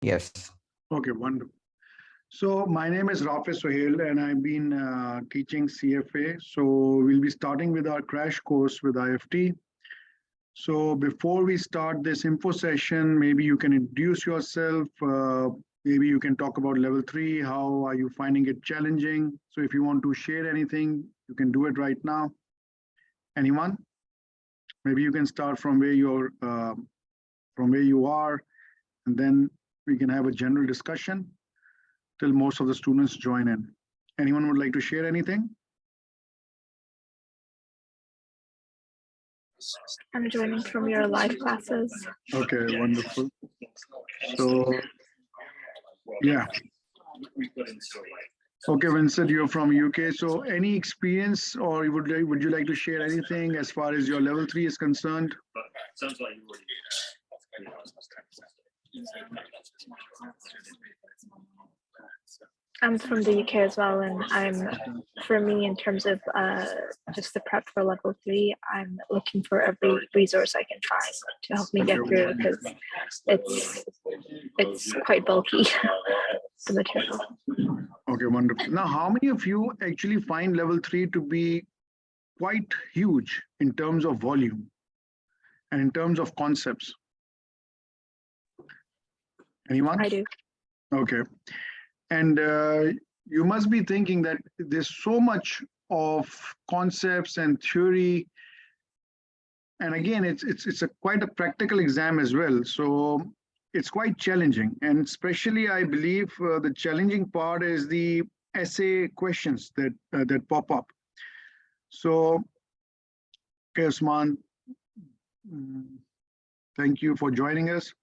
Yes. Okay, wonderful. So my name is Rafi Sohail and I've been teaching CFA. So we'll be starting with our crash course with IFT. So before we start this info session, maybe you can introduce yourself. Maybe you can talk about level 3. How are you finding it challenging? So if you want to share anything, you can do it right now. Anyone? Maybe you can start from where you are, and then we can have a general discussion till most of the students join in. Anyone would like to share anything? I'm joining from your live classes. Okay, wonderful. So, yeah. Okay, Vincent, you're from UK. So any experience or would you like to share anything as far as your level 3 is concerned? I'm from the UK as well, and for me, in terms of just the prep for level 3, I'm looking for every resource I can find to help me get through, because it's quite bulky, the material. Okay, wonderful. Now, how many of you actually find level 3 to be quite huge in terms of volume and in terms of concepts? Anyone? I do. Okay. And you must be thinking that there's so much of concepts and theory. And again, it's quite a practical exam as well. So it's quite challenging. And especially, I believe the challenging part is the essay questions that pop up. So, okay, Usman, thank you for joining us.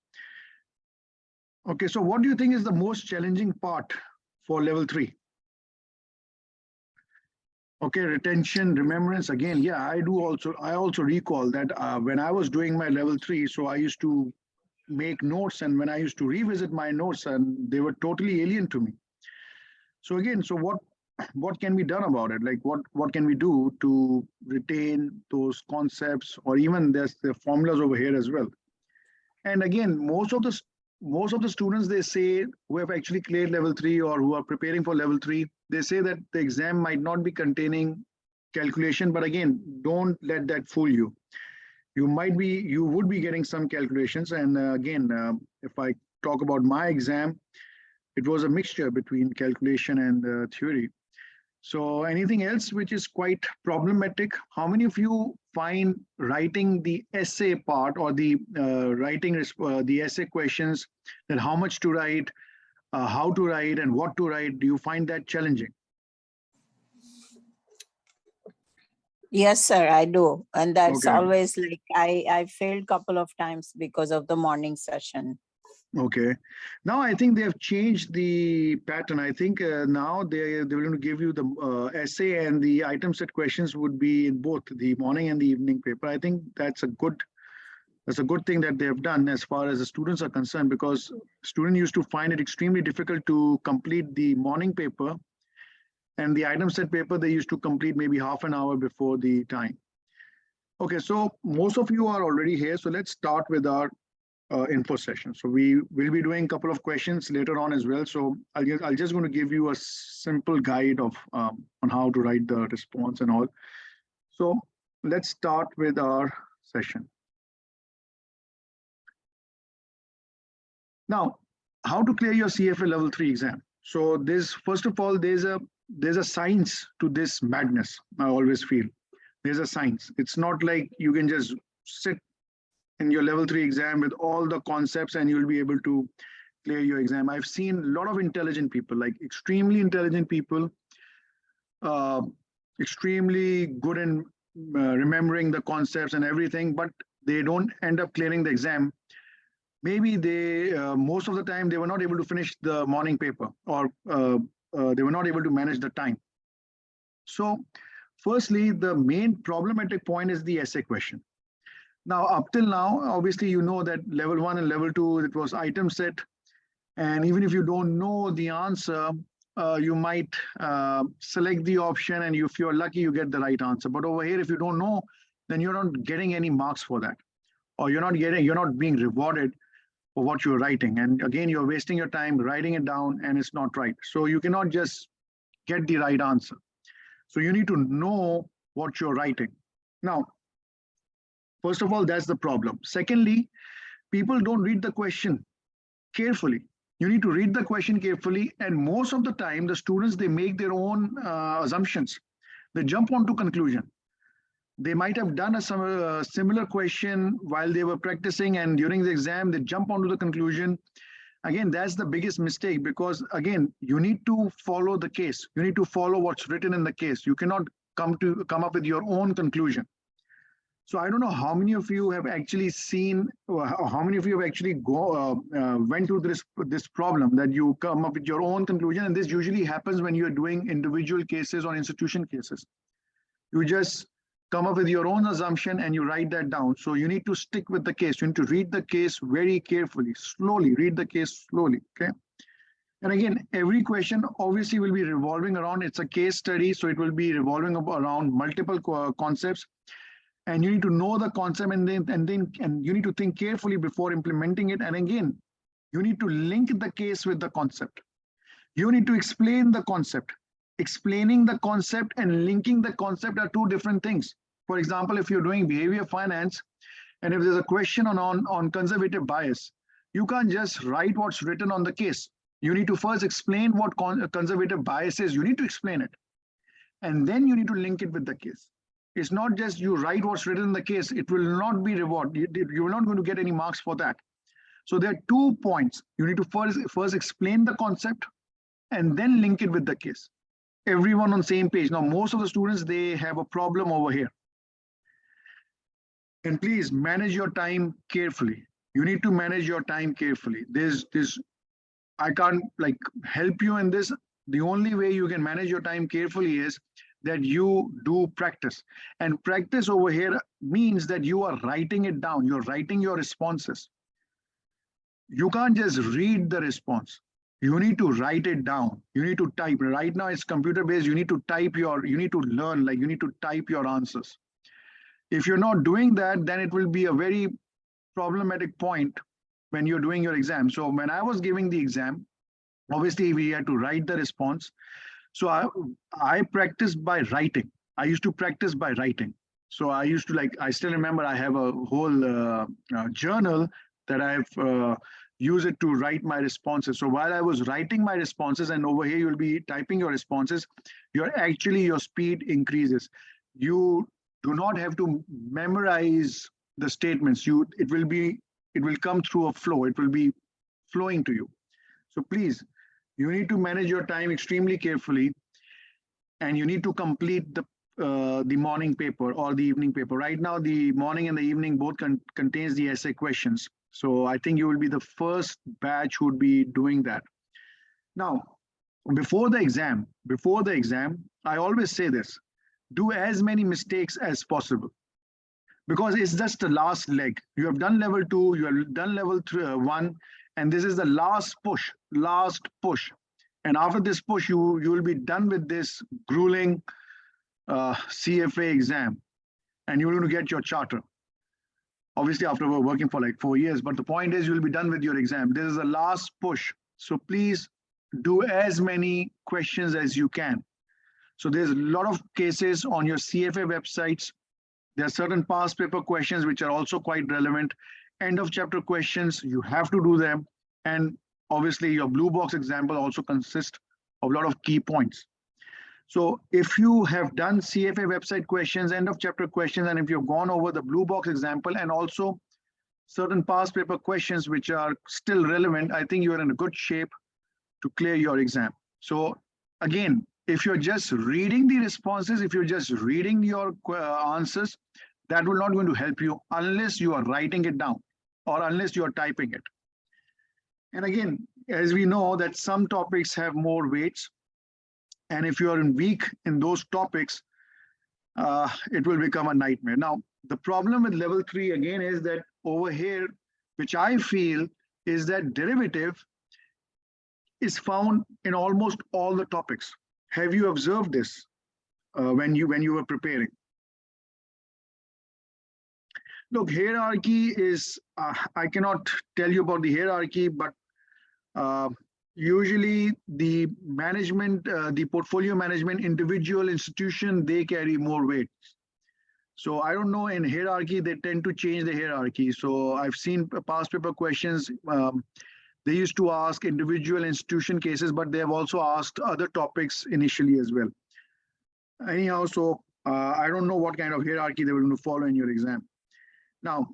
Okay, so what do you think is the most challenging part for level 3? Okay, retention, remembrance. Again, yeah, I also recall that when I was doing my level 3, so I used to make notes, and when I used to revisit my notes, and they were totally alien to me. So again, so what can be done about it? Like what can we do to retain those concepts, or even there's the formulas over here as well. And again, most of the students, they say, who have actually cleared level 3 or who are preparing for level 3, they say that the exam might not be containing calculation, but again, don't let that fool you. You would be getting some calculations. And again, if I talk about my exam, it was a mixture between calculation and theory. So anything else which is quite problematic? How many of you find writing the essay part, or the writing the essay questions, that how much to write, how to write, and what to write? Do you find that challenging? Yes, sir, I do. And that's Okay. always like, I failed a couple of times because of the morning session. Okay. Now I think they have changed the pattern. I think now they're going to give you the essay, and the item set questions would be in both the morning and the evening paper. I think that's a good thing that they have done as far as the students are concerned, because students used to find it extremely difficult to complete the morning paper, and the item set paper they used to complete maybe half an hour before the time. Okay, so most of you are already here. So let's start with our info session. So we will be doing a couple of questions later on as well. So I'll just going to give you a simple guide of on how to write the response and all. So let's start with our session. Now, how to clear your CFA level 3 exam? So first of all, there's a science to this madness. I always feel there's a science. It's not like you can just sit in your level 3 exam with all the concepts and you'll be able to clear your exam. I've seen a lot of intelligent people, like extremely intelligent people, extremely good in remembering the concepts and everything, but they don't end up clearing the exam. Maybe most of the time, they were not able to finish the morning paper, or they were not able to manage the time. So firstly, the main problematic point is the essay question. Now, up till now, obviously, you know that level 1 and level 2, it was item set. And even if you don't know the answer, you might select the option, and if you're lucky, you get the right answer. But over here, if you don't know, then you're not getting any marks for that, or you're not being rewarded for what you're writing. And again, you're wasting your time writing it down and it's not right. So you cannot just get the right answer. So you need to know what you're writing. Now, first of all, that's the problem. Secondly, people don't read the question carefully. You need to read the question carefully. And most of the time, the students, they make their own assumptions. They jump onto conclusion. They might have done a similar question while they were practicing, and during the exam, they jump onto the conclusion. Again, that's the biggest mistake, because again, you need to follow the case. You need to follow what's written in the case. You cannot come up with your own conclusion. So I don't know how many of you have actually seen, or how many of you have actually went through this problem, that you come up with your own conclusion. And this usually happens when you're doing individual cases or institution cases. You just come up with your own assumption and you write that down. So you need to stick with the case. You need to read the case very carefully, slowly, read the case slowly, okay? And again, every question obviously will be revolving around, it's a case study, so it will be revolving around multiple concepts. And you need to know the concept, and you need to think carefully before implementing it. And again, you need to link the case with the concept. You need to explain the concept. Explaining the concept and linking the concept are two different things. For example, if you're doing behavior finance, and if there's a question on conservative bias, you can't just write what's written on the case. You need to first explain what conservative bias is. You need to explain it. And then you need to link it with the case. It's not just you write what's written in the case. It will not be rewarded. You're not going to get any marks for that. So there are 2 points. You need to first explain the concept and then link it with the case. Everyone on the same page. Now, most of the students, they have a problem over here. And please manage your time carefully. You need to manage your time carefully. I can't like help you in this. The only way you can manage your time carefully is that you do practice. And practice over here means that you are writing it down. You're writing your responses. You can't just read the response. You need to write it down. You need to type. Right now it's computer based. You need to type you need to learn, like you need to type your answers. If you're not doing that, then it will be a very problematic point when you're doing your exam. So when I was giving the exam, obviously we had to write the response. So I practiced by writing. I used to practice by writing. So I used to I still remember I have a whole journal that I've use it to write my responses. So while I was writing my responses, and over here you'll be typing your responses, your speed increases. You do not have to memorize the statements. It will come through a flow. It will be flowing to you. So please, you need to manage your time extremely carefully, and you need to complete the morning paper or the evening paper. Right now, the morning and the evening both contains the essay questions. So I think you will be the first batch who would be doing that. Now, before the exam, I always say this: do as many mistakes as possible, because it's just the last leg. You have done level 2, you have done level 1, and this is the last push. And after this push, you will be done with this grueling CFA exam, and you're going to get your charter. Obviously, after working for like 4 years, but the point is you'll be done with your exam. This is the last push. So please do as many questions as you can. So there's a lot of cases on your CFA websites. There are certain past paper questions which are also quite relevant. End of chapter questions, you have to do them. And obviously your blue box example also consists of a lot of key points. So if you have done CFA website questions, end of chapter questions, and if you've gone over the blue box example and also certain past paper questions which are still relevant, I think you're in a good shape to clear your exam. So again, if you're just reading the responses, if you're just reading your answers, that will not going to help you unless you are writing it down or unless you are typing it. And again, as we know that some topics have more weights, and if you are weak in those topics, it will become a nightmare. Now, the problem with level 3 again is that over here, which I feel is that derivative is found in almost all the topics. Have you observed this when you were preparing? Look, hierarchy is, I cannot tell you about the hierarchy, but usually the management, the portfolio management, individual institution, they carry more weight. So I don't know, in hierarchy, they tend to change the hierarchy. So I've seen past paper questions. They used to ask individual institution cases, but they have also asked other topics initially as well. Anyhow, so I don't know what kind of hierarchy they were going to follow in your exam. Now,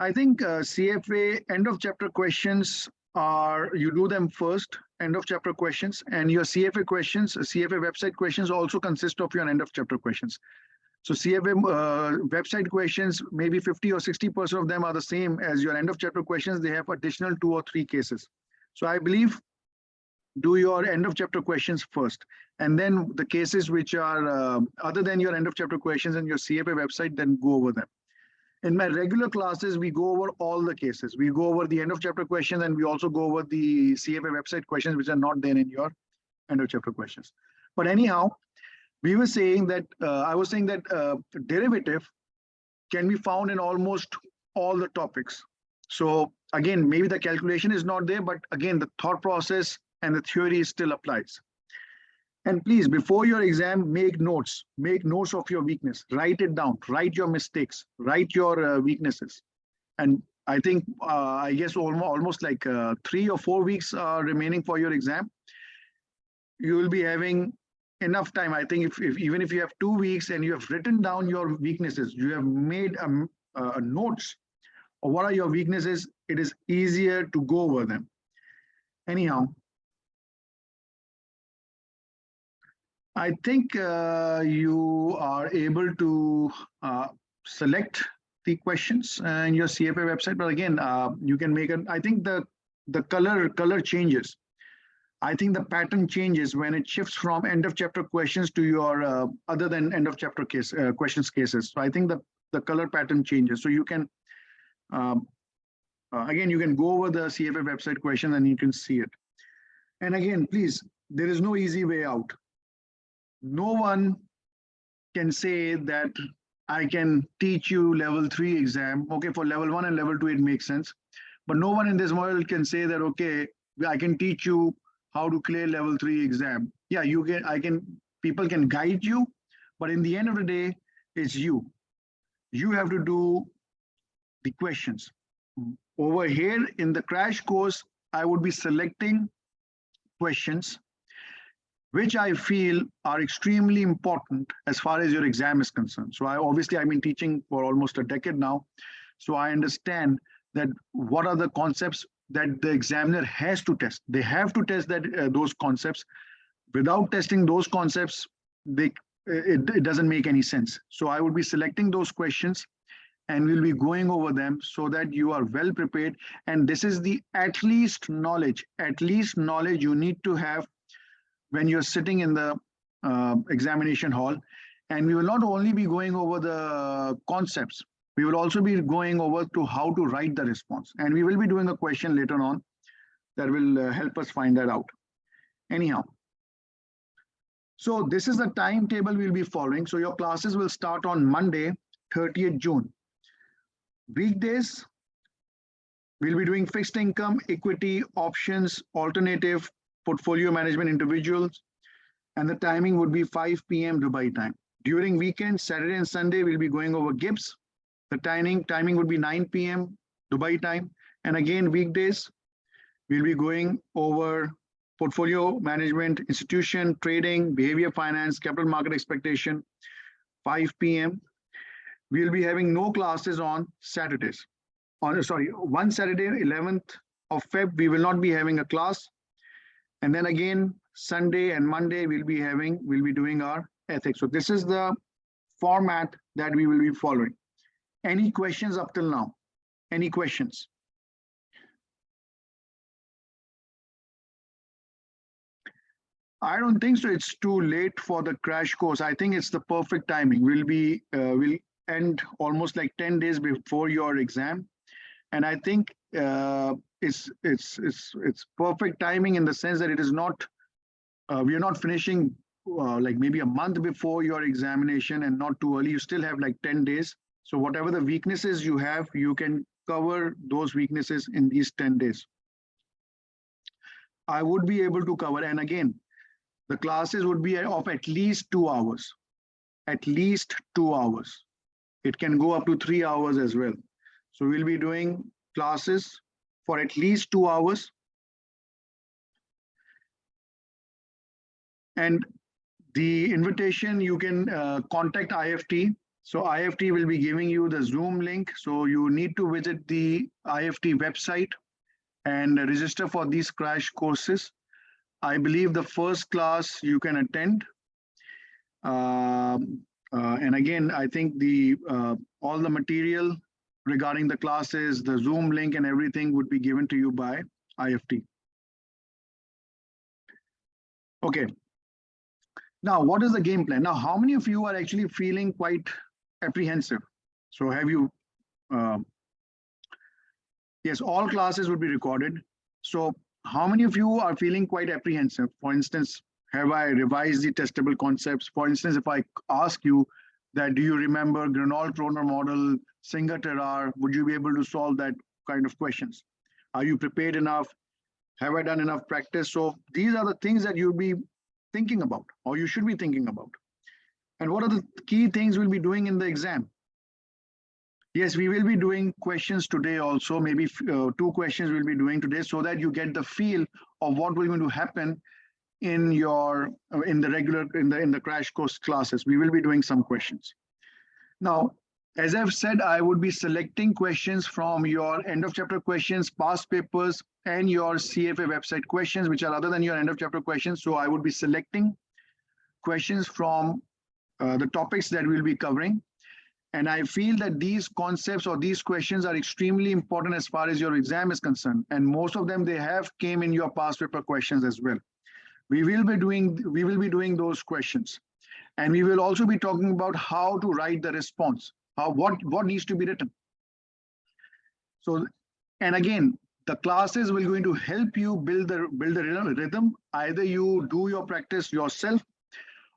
I think CFA end of chapter questions are, you do them first, end of chapter questions, and your CFA questions, CFA website questions also consist of your end of chapter questions. So CFA website questions, maybe 50 or 60% of them are the same as your end of chapter questions. They have additional 2 or 3 cases. So I believe do your end of chapter questions first, and then the cases which are other than your end of chapter questions and your CFA website, then go over them. In my regular classes, we go over all the cases. We go over the end of chapter questions, and we also go over the CFA website questions, which are not there in your end of chapter questions. But anyhow, we were saying that, I was saying that derivative can be found in almost all the topics. So again, maybe the calculation is not there, but again, the thought process and the theory still applies. And please, before your exam, make notes of your weakness, write it down, write your mistakes, write your weaknesses. And I think, I guess almost like 3 or 4 weeks are remaining for your exam. You will be having enough time. I think if even if you have 2 weeks and you have written down your weaknesses, you have made a notes of what are your weaknesses, it is easier to go over them. Anyhow, I think you are able to select the questions in your CFA website, but again, you can make it. I think the color changes. I think the pattern changes when it shifts from end of chapter questions to your other than end of chapter case questions cases. So I think the color pattern changes. So you can again, you can go over the CFA website question and you can see it. And again, please, there is no easy way out. No one can say that I can teach you level 3 exam. Okay, for level 1 and level 2, it makes sense. But no one in this world can say that, okay, I can teach you how to clear level 3 exam. Yeah, you can, people can guide you, but in the end of the day, it's you. You have to do the questions. Over here in the crash course, I would be selecting questions which I feel are extremely important as far as your exam is concerned. So I've been teaching for almost a decade now. So I understand that what are the concepts that the examiner has to test. They have to test that those concepts. Without testing those concepts, it doesn't make any sense. So I would be selecting those questions and we'll be going over them so that you are well prepared. And this is the at least knowledge you need to have when you're sitting in the examination hall. And we will not only be going over the concepts, we will also be going over to how to write the response. And we will be doing a question later on that will help us find that out. Anyhow, so this is the timetable we'll be following. So your classes will start on Monday, 30th June. Weekdays, we'll be doing fixed income, equity, options, alternative, portfolio management, individuals, and the timing would be 5 p.m. Dubai time. During weekends, Saturday and Sunday, we'll be going over GIBS. The timing would be 9 p.m. Dubai time. And again, weekdays, we'll be going over portfolio management, institution, trading, behavior finance, capital market expectation, 5 p.m. We'll be having no classes on Saturdays. One Saturday, 11th of Feb, we will not be having a class. And then again, Sunday and Monday, we'll be doing our ethics. So this is the format that we will be following. Any questions up till now? Any questions? I don't think so. It's too late for the crash course. I think it's the perfect timing. We'll end almost like 10 days before your exam. And I think it's perfect timing in the sense that it is not, we are not finishing like maybe a month before your examination and not too early. You still have like 10 days. So whatever the weaknesses you have, you can cover those weaknesses in these 10 days. I would be able to cover, and again, the classes would be of at least 2 hours. At least 2 hours. It can go up to 3 hours as well. So we'll be doing classes for at least 2 hours. And the invitation, you can contact IFT. So IFT will be giving you the Zoom link. So you need to visit the IFT website and register for these crash courses. I believe the first class you can attend. And again, I think the all the material regarding the classes, the Zoom link and everything would be given to you by IFT. Okay. Now, what is the game plan? Now, how many of you are actually feeling quite apprehensive? So have you, yes, all classes will be recorded. So how many of you are feeling quite apprehensive? For instance, have I revised the testable concepts? For instance, if I ask you that, do you remember Granol-Kroner model, Singer-Terrar, would you be able to solve that kind of questions? Are you prepared enough? Have I done enough practice? So these are the things that you'll be thinking about, or you should be thinking about. And what are the key things we'll be doing in the exam? Yes, we will be doing questions today also, maybe 2 questions we'll be doing today, so that you get the feel of what will going to happen in your in the crash course classes. We will be doing some questions. Now, as I've said, I would be selecting questions from your end of chapter questions, past papers, and your CFA website questions, which are other than your end of chapter questions. So I would be selecting questions from the topics that we'll be covering. And I feel that these concepts or these questions are extremely important as far as your exam is concerned. And most of them, they have came in your past paper questions as well. We will be doing those questions. And we will also be talking about how to write the response, what needs to be written. So, and again, the classes will going to help you build the rhythm. Either you do your practice yourself,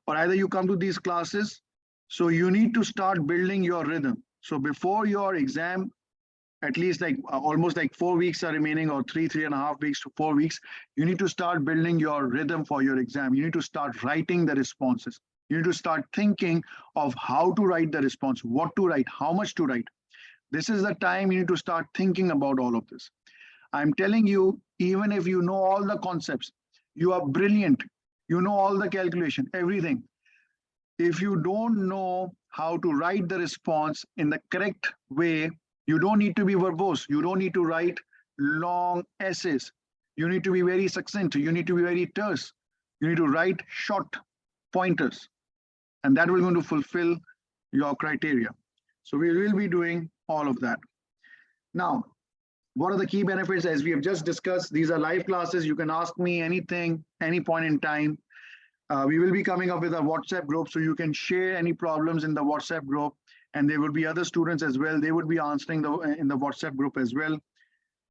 or either you come to these classes. So you need to start building your rhythm. So before your exam, at least like almost like 4 weeks are remaining, or 3.5 weeks to 4 weeks, you need to start building your rhythm for your exam. You need to start writing the responses. You need to start thinking of how to write the response, what to write, how much to write. This is the time you need to start thinking about all of this. I'm telling you, even if you know all the concepts, you are brilliant, you know all the calculation, everything. If you don't know how to write the response in the correct way, you don't need to be verbose. You don't need to write long essays. You need to be very succinct. You need to be very terse. You need to write short pointers. And that will going to fulfill your criteria. So we will be doing all of that. Now, what are the key benefits? As we have just discussed, these are live classes. You can ask me anything, any point in time. We will be coming up with a WhatsApp group, so you can share any problems in the WhatsApp group, and there will be other students as well. They would be answering in the WhatsApp group as well.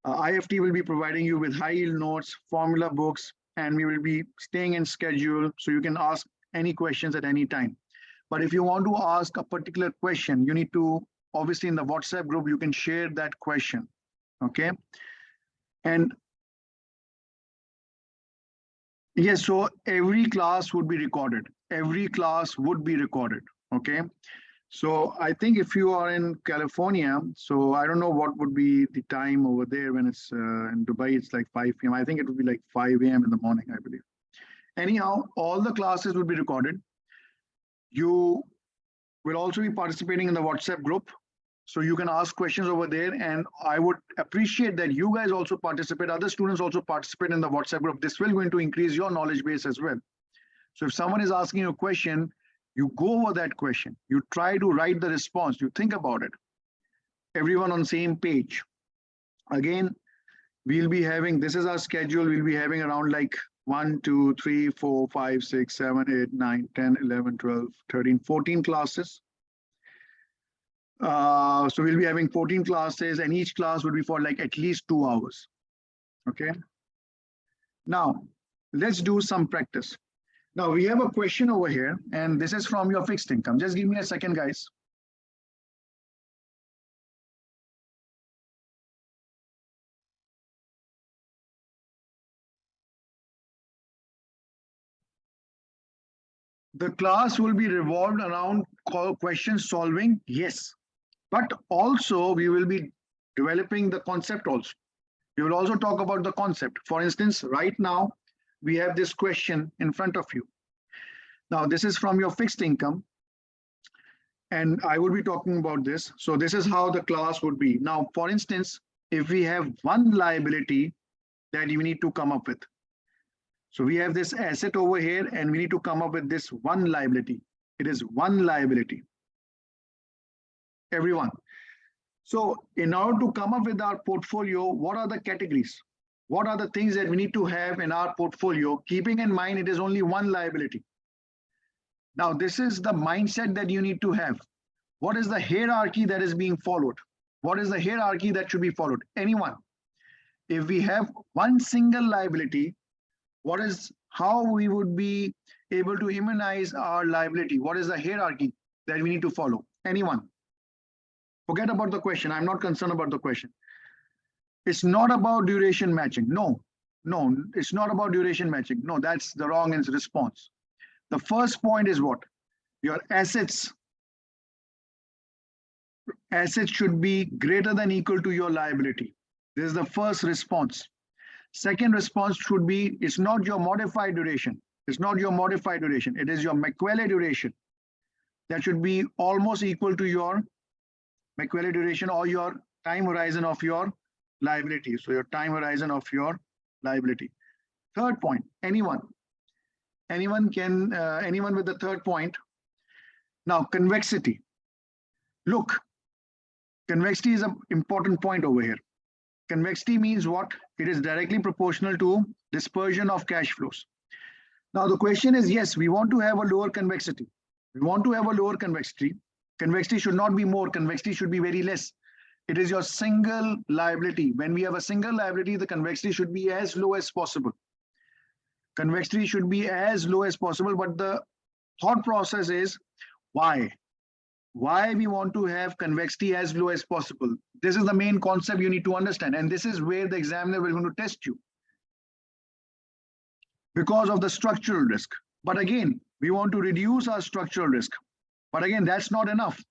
IFT will be providing you with high-yield notes, formula books, and we will be staying in schedule, so you can ask any questions at any time. But if you want to ask a particular question, you need to, obviously in the WhatsApp group, you can share that question, okay? And yes, so every class would be recorded. Every class would be recorded, okay? So I think if you are in California, so I don't know what would be the time over there when it's in Dubai, it's like 5 p.m. I think it would be like 5 a.m. in the morning, I believe. Anyhow, all the classes will be recorded. You will also be participating in the WhatsApp group. So you can ask questions over there, and I would appreciate that you guys also participate, other students also participate in the WhatsApp group. This will going to increase your knowledge base as well. So if someone is asking you a question, you go over that question, you try to write the response, you think about it. Everyone on the same page. Again, we'll be having, this is our schedule, we'll be having around like 1, 2, 3, 4, 5, 6, 7, 8, 9, 10, 11, 12, 13, 14 classes. So we'll be having 14 classes, and each class would be for like at least 2 hours. Okay. Now, let's do some practice. Now we have a question over here, and this is from your fixed income. Just give me a second, guys. The class will be revolved around question solving, yes, but also we will be developing the concept also. We will also talk about the concept. For instance, right now, we have this question in front of you. Now, this is from your fixed income, and I will be talking about this. So this is how the class would be. Now, for instance, if we have one liability that you need to come up with. So we have this asset over here, and we need to come up with this one liability. It is one liability. Everyone. So in order to come up with our portfolio, what are the categories? What are the things that we need to have in our portfolio, keeping in mind it is only one liability? Now, this is the mindset that you need to have. What is the hierarchy that is being followed? What is the hierarchy that should be followed? Anyone? If we have one single liability, what is how we would be able to immunize our liability? What is the hierarchy that we need to follow? Anyone? Forget about the question. I'm not concerned about the question. It's not about duration matching. No, it's not about duration matching. No, that's the wrong response. The first point is what? Your assets should be greater than equal to your liability. This is the first response. Second response should be, it's not your modified duration. It's not your modified duration. It is your Macaulay duration. That should be almost equal to your Macaulay duration or your time horizon of your liability. So your time horizon of your liability. Third point, anyone with the third point. Now, convexity. Look, convexity is an important point over here. Convexity means what? It is directly proportional to dispersion of cash flows. Now, the question is, yes, we want to have a lower convexity. We want to have a lower convexity. Convexity should not be more. Convexity should be very less. It is your single liability. When we have a single liability, the convexity should be as low as possible. Convexity should be as low as possible, but the thought process is why? Why we want to have convexity as low as possible? This is the main concept you need to understand, and this is where the examiner will going to test you because of the structural risk. But again, we want to reduce our structural risk. But again, that's not enough.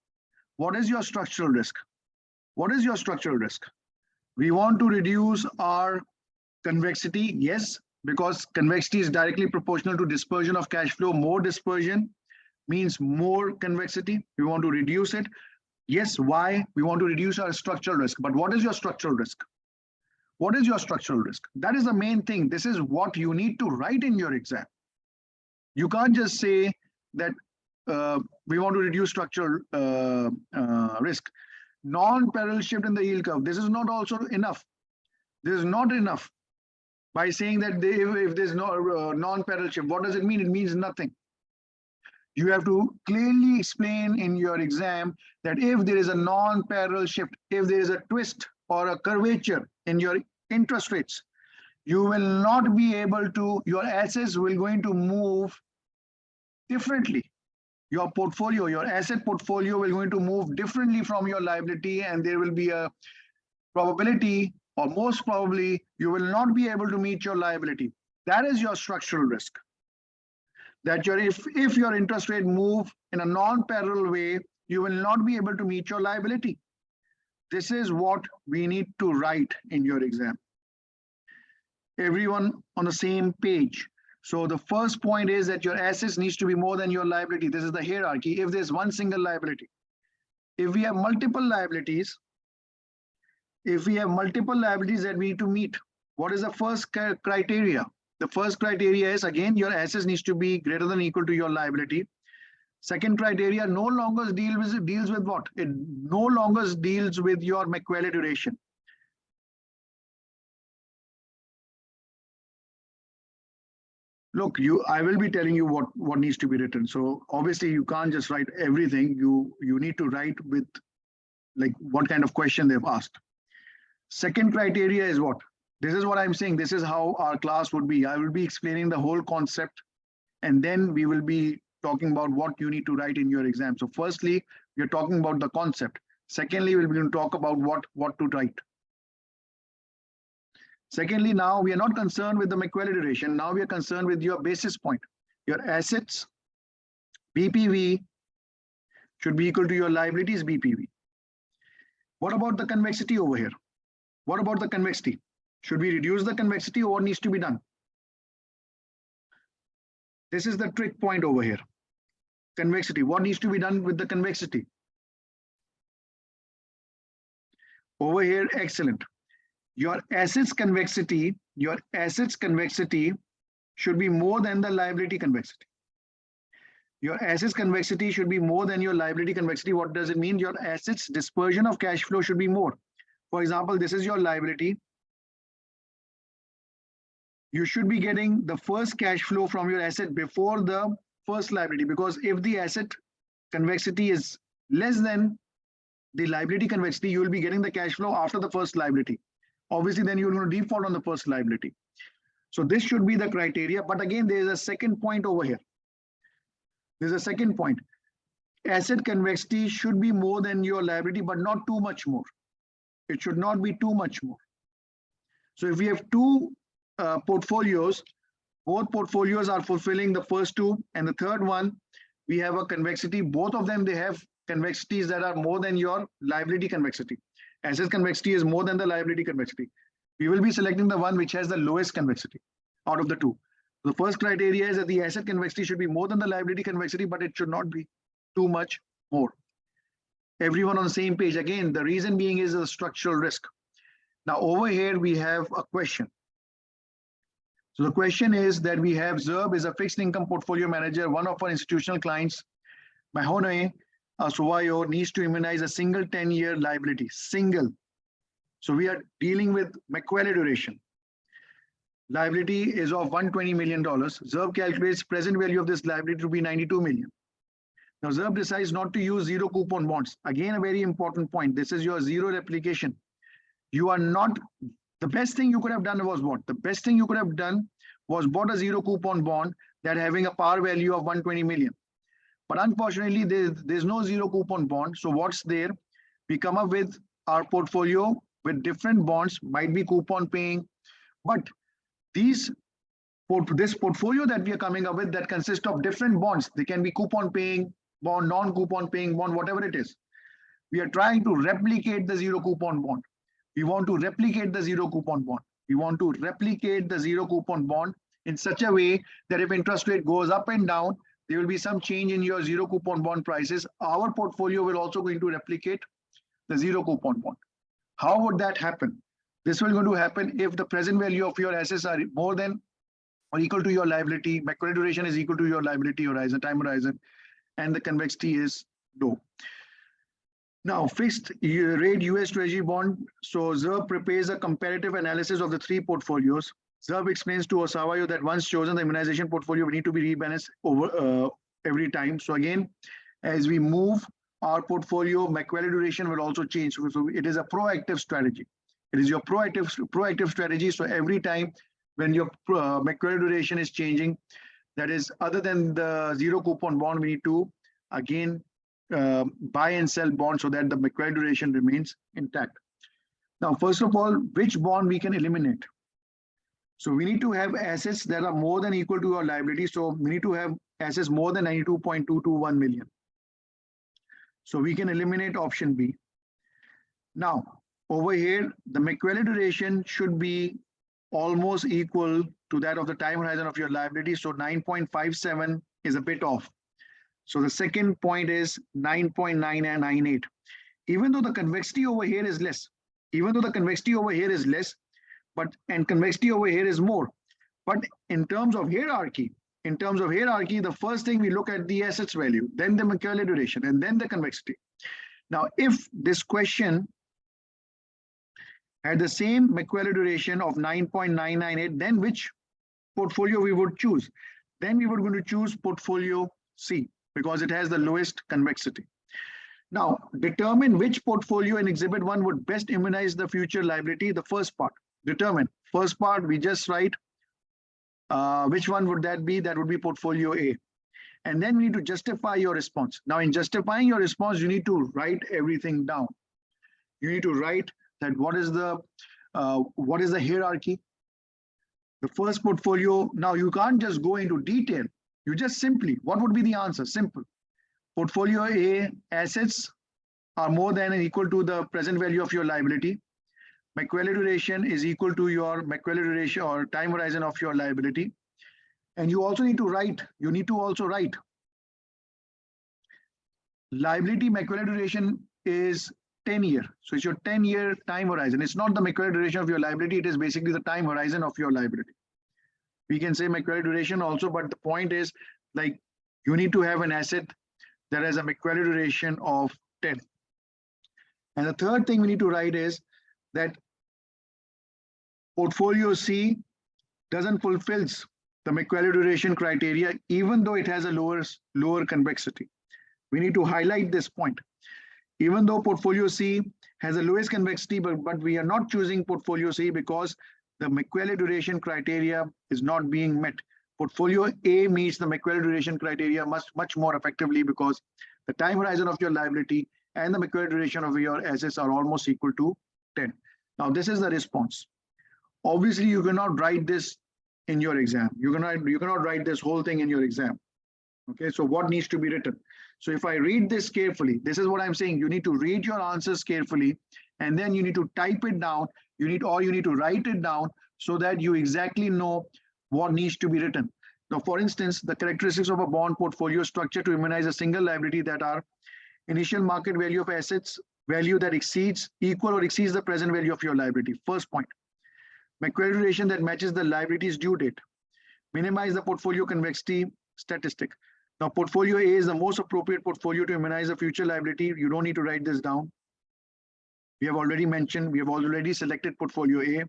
What is your structural risk? What is your structural risk? We want to reduce our convexity, yes, because convexity is directly proportional to dispersion of cash flow. More dispersion means more convexity. We want to reduce it. Yes, why? We want to reduce our structural risk. But what is your structural risk? What is your structural risk? That is the main thing. This is what you need to write in your exam. You can't just say that we want to reduce structural risk. Non-parallel shift in the yield curve. This is not also enough. This is not enough. By saying that if there's no non-parallel shift, what does it mean? It means nothing. You have to clearly explain in your exam that if there is a non-parallel shift, if there is a twist or a curvature in your interest rates, you will not be able to, your assets will going to move differently. Your portfolio, your asset portfolio will going to move differently from your liability, and there will be a probability, or most probably, you will not be able to meet your liability. That is your structural risk. That if your interest rate move in a non-parallel way, you will not be able to meet your liability. This is what we need to write in your exam. Everyone on the same page. So the first point is that your assets needs to be more than your liability. This is the hierarchy. If there's one single liability, if we have multiple liabilities, that we need to meet, what is the first criteria? The first criteria is, again, your assets needs to be greater than or equal to your liability. Second criteria, no longer deals with what? It no longer deals with your Macaulay duration. Look, I will be telling you what needs to be written. So obviously you can't just write everything. You need to write with like what kind of question they've asked. Second criteria is what? This is what I'm saying. This is how our class would be. I will be explaining the whole concept and then we will be talking about what you need to write in your exam. So firstly, we're talking about the concept. Secondly, we'll be going to talk about what to write. Secondly, now we are not concerned with the Macquarie duration. Now we are concerned with your basis point. Your assets, BPV, should be equal to your liabilities, BPV. What about the convexity over here? What about the convexity? Should we reduce the convexity or what needs to be done? This is the trick point over here. Convexity. What needs to be done with the convexity? Over here, excellent. Your assets convexity should be more than the liability convexity. Your assets convexity should be more than your liability convexity. What does it mean? Your assets dispersion of cash flow should be more. For example, this is your liability. You should be getting the first cash flow from your asset before the first liability, because if the asset convexity is less than the liability convexity, you will be getting the cash flow after the first liability. Obviously, then you're going to default on the first liability. So this should be the criteria. But again, there is a second point over here. There's a second point. Asset convexity should be more than your liability, but not too much more. It should not be too much more. So if we have two portfolios, both portfolios are fulfilling the first two, and the third one, we have a convexity. Both of them, they have convexities that are more than your liability convexity. Asset convexity is more than the liability convexity. We will be selecting the one which has the lowest convexity out of the two. The first criteria is that the asset convexity should be more than the liability convexity, but it should not be too much more. Everyone on the same page. Again, the reason being is the structural risk. Now over here, we have a question. So the question is that we have Zerb is a fixed income portfolio manager. One of our institutional clients, Mahoney Suvayo, needs to immunize a single 10-year liability. Single. So we are dealing with Macquarie duration. Liability is of $120 million. Zerb calculates present value of this liability to be $92 million. Now Zerb decides not to use zero coupon bonds. Again, a very important point. This is your zero replication. You are not, the best thing you could have done was what? The best thing you could have done was bought a zero coupon bond that having a par value of 120 million. But unfortunately, there's no zero coupon bond. So what's there? We come up with our portfolio with different bonds, might be coupon paying, but this portfolio that we are coming up with that consists of different bonds. They can be coupon paying bond, non-coupon paying bond, whatever it is. We are trying to replicate the zero coupon bond. We want to replicate the zero coupon bond. We want to replicate the zero coupon bond in such a way that if interest rate goes up and down, there will be some change in your zero coupon bond prices. Our portfolio will also going to replicate the zero coupon bond. How would that happen? This will going to happen if the present value of your assets are more than or equal to your liability, Macquarie duration is equal to your liability horizon, time horizon, and the convexity is low. Now, fixed rate US Treasury bond. So Zerb prepares a comparative analysis of the three portfolios. Zerb explains to Osawayo that once chosen, the immunization portfolio will need to be rebalanced over every time. So again, as we move our portfolio, Macquarie duration will also change. So it is a proactive strategy. It is your proactive strategy. So every time when your Macquarie duration is changing, that is other than the zero coupon bond, we need to again buy and sell bonds so that the Macquarie duration remains intact. Now, first of all, which bond we can eliminate? So we need to have assets that are more than equal to our liability. So we need to have assets more than 92.221 million. So we can eliminate option B. Now, over here, the Macquarie duration should be almost equal to that of the time horizon of your liability. So 9.57 is a bit off. So the second point is 9.998. Even though the convexity over here is less, and convexity over here is more. But in terms of hierarchy, the first thing we look at the assets value, then the Macquarie duration, and then the convexity. Now, if this question had the same Macquarie duration of 9.998, then which portfolio we would choose? Then we were going to choose portfolio C because it has the lowest convexity. Now, determine which portfolio in Exhibit 1 would best immunize the future liability. The first part, determine. First part, we just write Which one would that be? That would be portfolio A. And then we need to justify your response. Now, in justifying your response, you need to write everything down. You need to write that what is the hierarchy. The first portfolio. Now, you can't just go into detail. You just simply, what would be the answer? Simple. Portfolio A, assets are more than and equal to the present value of your liability. Macquarie duration is equal to your Macquarie duration or time horizon of your liability. And you also need to write, liability Macquarie duration is 10 year. So it's your 10-year time horizon. It's not the Macquarie duration of your liability. It is basically the time horizon of your liability. We can say Macquarie duration also, but the point is like you need to have an asset that has a Macquarie duration of 10. And the third thing we need to write is that portfolio C doesn't fulfill the Macquarie duration criteria, even though it has a lower convexity. We need to highlight this point. Even though portfolio C has the lowest convexity, but we are not choosing portfolio C because the Macquarie duration criteria is not being met. Portfolio A meets the Macquarie duration criteria much more effectively because the time horizon of your liability and the Macquarie duration of your assets are almost equal to 10. Now, this is the response. Obviously, you cannot write this in your exam. You cannot write this whole thing in your exam. Okay, so what needs to be written? So if I read this carefully, this is what I'm saying. You need to read your answers carefully, and then you need to type it down. You need to write it down so that you exactly know what needs to be written. Now, for instance, the characteristics of a bond portfolio structure to immunize a single liability that are initial market value of assets, value that equal or exceeds the present value of your liability. First point. Macquarie duration that matches the liability's due date. Minimize the portfolio convexity statistic. Now, portfolio A is the most appropriate portfolio to immunize a future liability. You don't need to write this down. We have already selected portfolio A.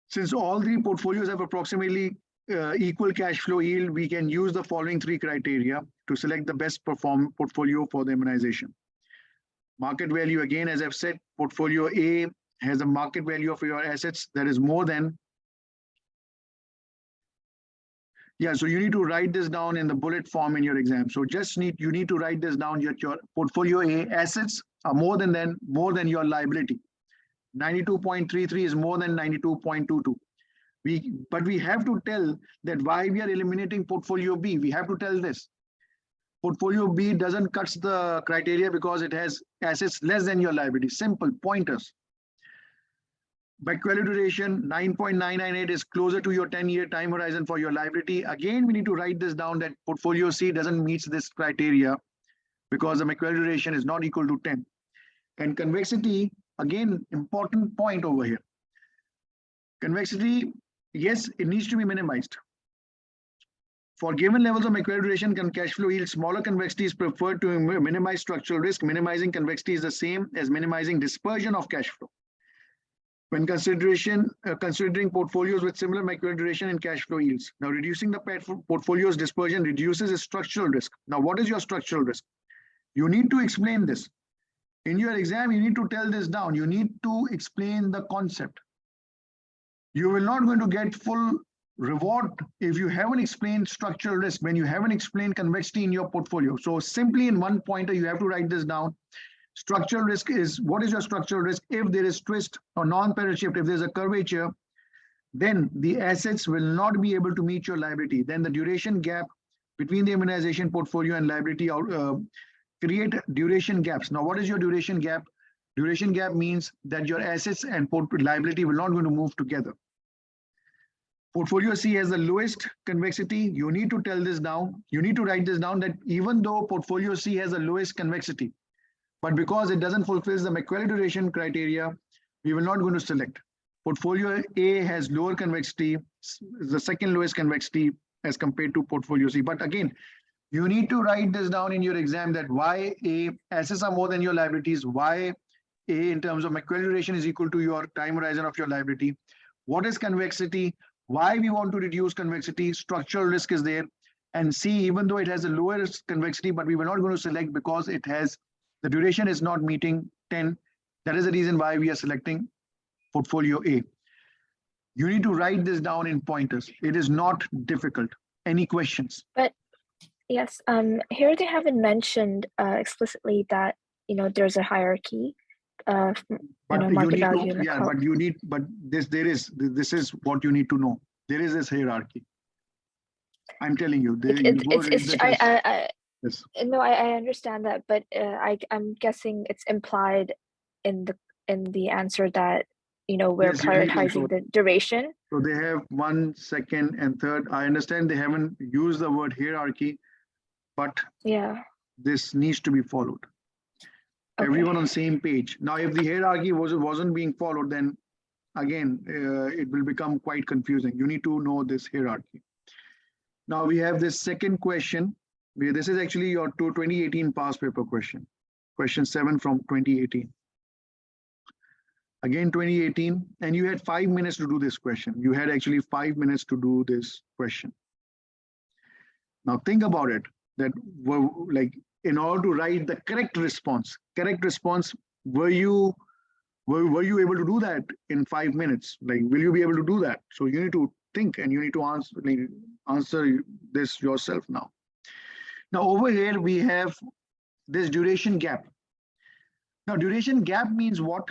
Since all three portfolios have approximately equal cash flow yield, we can use the following three criteria to select the best perform portfolio for the immunization. Market value, again, as I've said, portfolio A has a market value of your assets that is more than. Yeah, so you need to write this down in the bullet form in your exam. So you need to write this down. Your portfolio A assets are more than your liability. 92.33 is more than 92.22. But we have to tell that why we are eliminating portfolio B. We have to tell this. Portfolio B doesn't cut the criteria because it has assets less than your liability. Simple pointers. Macquarie duration 9.998 is closer to your 10-year time horizon for your liability. Again, we need to write this down that portfolio C doesn't meet this criteria because the Macquarie duration is not equal to 10. And convexity, again, important point over here. Convexity, yes, it needs to be minimized. For given levels of Macquarie duration and cash flow yield, smaller convexity is preferred to minimize structural risk. Minimizing convexity is the same as minimizing dispersion of cash flow. When considering portfolios with similar Macquarie duration and cash flow yields. Now, reducing the portfolio's dispersion reduces its structural risk. Now, what is your structural risk? You need to explain this. In your exam, you need to tell this down. You need to explain the concept. You will not going to get full reward if you haven't explained structural risk, when you haven't explained convexity in your portfolio. So simply in one pointer, you have to write this down. Structural risk is, what is your structural risk? If there is twist or non-parallel shift, if there's a curvature, then the assets will not be able to meet your liability. Then the duration gap between the immunization portfolio and liability create duration gaps. Now, what is your duration gap? Duration gap means that your assets and liability will not going to move together. Portfolio C has the lowest convexity. You need to tell this down. You need to write this down that even though portfolio C has the lowest convexity, but because it doesn't fulfill the Macquarie duration criteria, we will not going to select. Portfolio A has lower convexity, the second lowest convexity as compared to portfolio C. But again, you need to write this down in your exam that why A assets are more than your liabilities, why A in terms of Macquarie duration is equal to your time horizon of your liability. What is convexity? Why we want to reduce convexity? Structural risk is there. And C, even though it has the lowest convexity, but we were not going to select because it has the duration is not meeting 10. That is the reason why we are selecting portfolio A. You need to write this down in pointers. It is not difficult. Any questions? But yes, here they haven't mentioned explicitly that, you know, there's a hierarchy. You But know, you market need value to, and yeah, but you need, but this is what you need to know. There is this hierarchy. I'm telling you, there, you go read the test. Yes. No, I understand that, but I'm guessing it's implied in the answer that, you know, we're Yes, you need to show prioritizing the duration. So they have 1, 2nd, and 3rd. I understand they haven't used the word hierarchy, but Yeah. this needs to be followed. Okay. Everyone on the same page. Now, if the hierarchy wasn't being followed, then again, it will become quite confusing. You need to know this hierarchy. Now we have this second question. This is actually your 2018 past paper question. Question 7 from 2018. Again, 2018, and you had 5 minutes to do this question. You had actually 5 minutes to do this question. Now think about it, that like in order to write the correct response, were you able to do that in 5 minutes? Like, will you be able to do that? So you need to think and you need to answer this yourself now. Now over here, we have this duration gap. Now duration gap means what?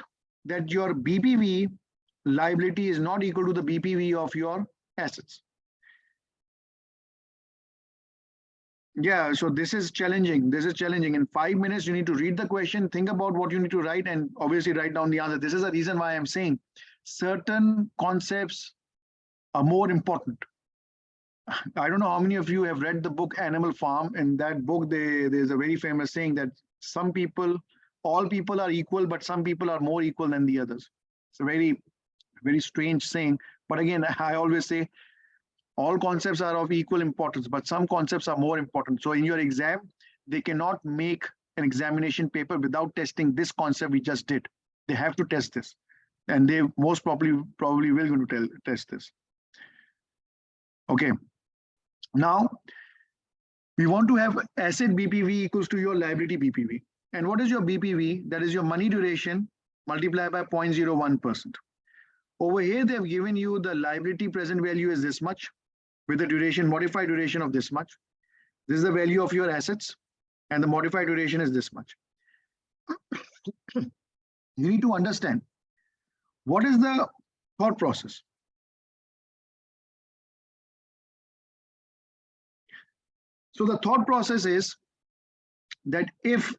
That your BPV liability is not equal to the BPV of your assets. Yeah, so this is challenging. This is challenging. In 5 minutes, you need to read the question, think about what you need to write, and obviously write down the answer. This is the reason why I'm saying certain concepts are more important. I don't know how many of you have read the book Animal Farm. In that book, there's a very famous saying that all people are equal, but some people are more equal than the others. It's a very, very strange saying. But again, I always say all concepts are of equal importance, but some concepts are more important. So in your exam, they cannot make an examination paper without testing this concept we just did. They have to test this. And they most probably will going to test this. Okay. Now, we want to have asset BPV equals to your liability BPV. And what is your BPV? That is your money duration multiplied by 0.01%. Over here, they have given you the liability present value is this much with the duration, modified duration of this much. This is the value of your assets and the modified duration is this much. You need to understand what is the thought process. So the thought process is that if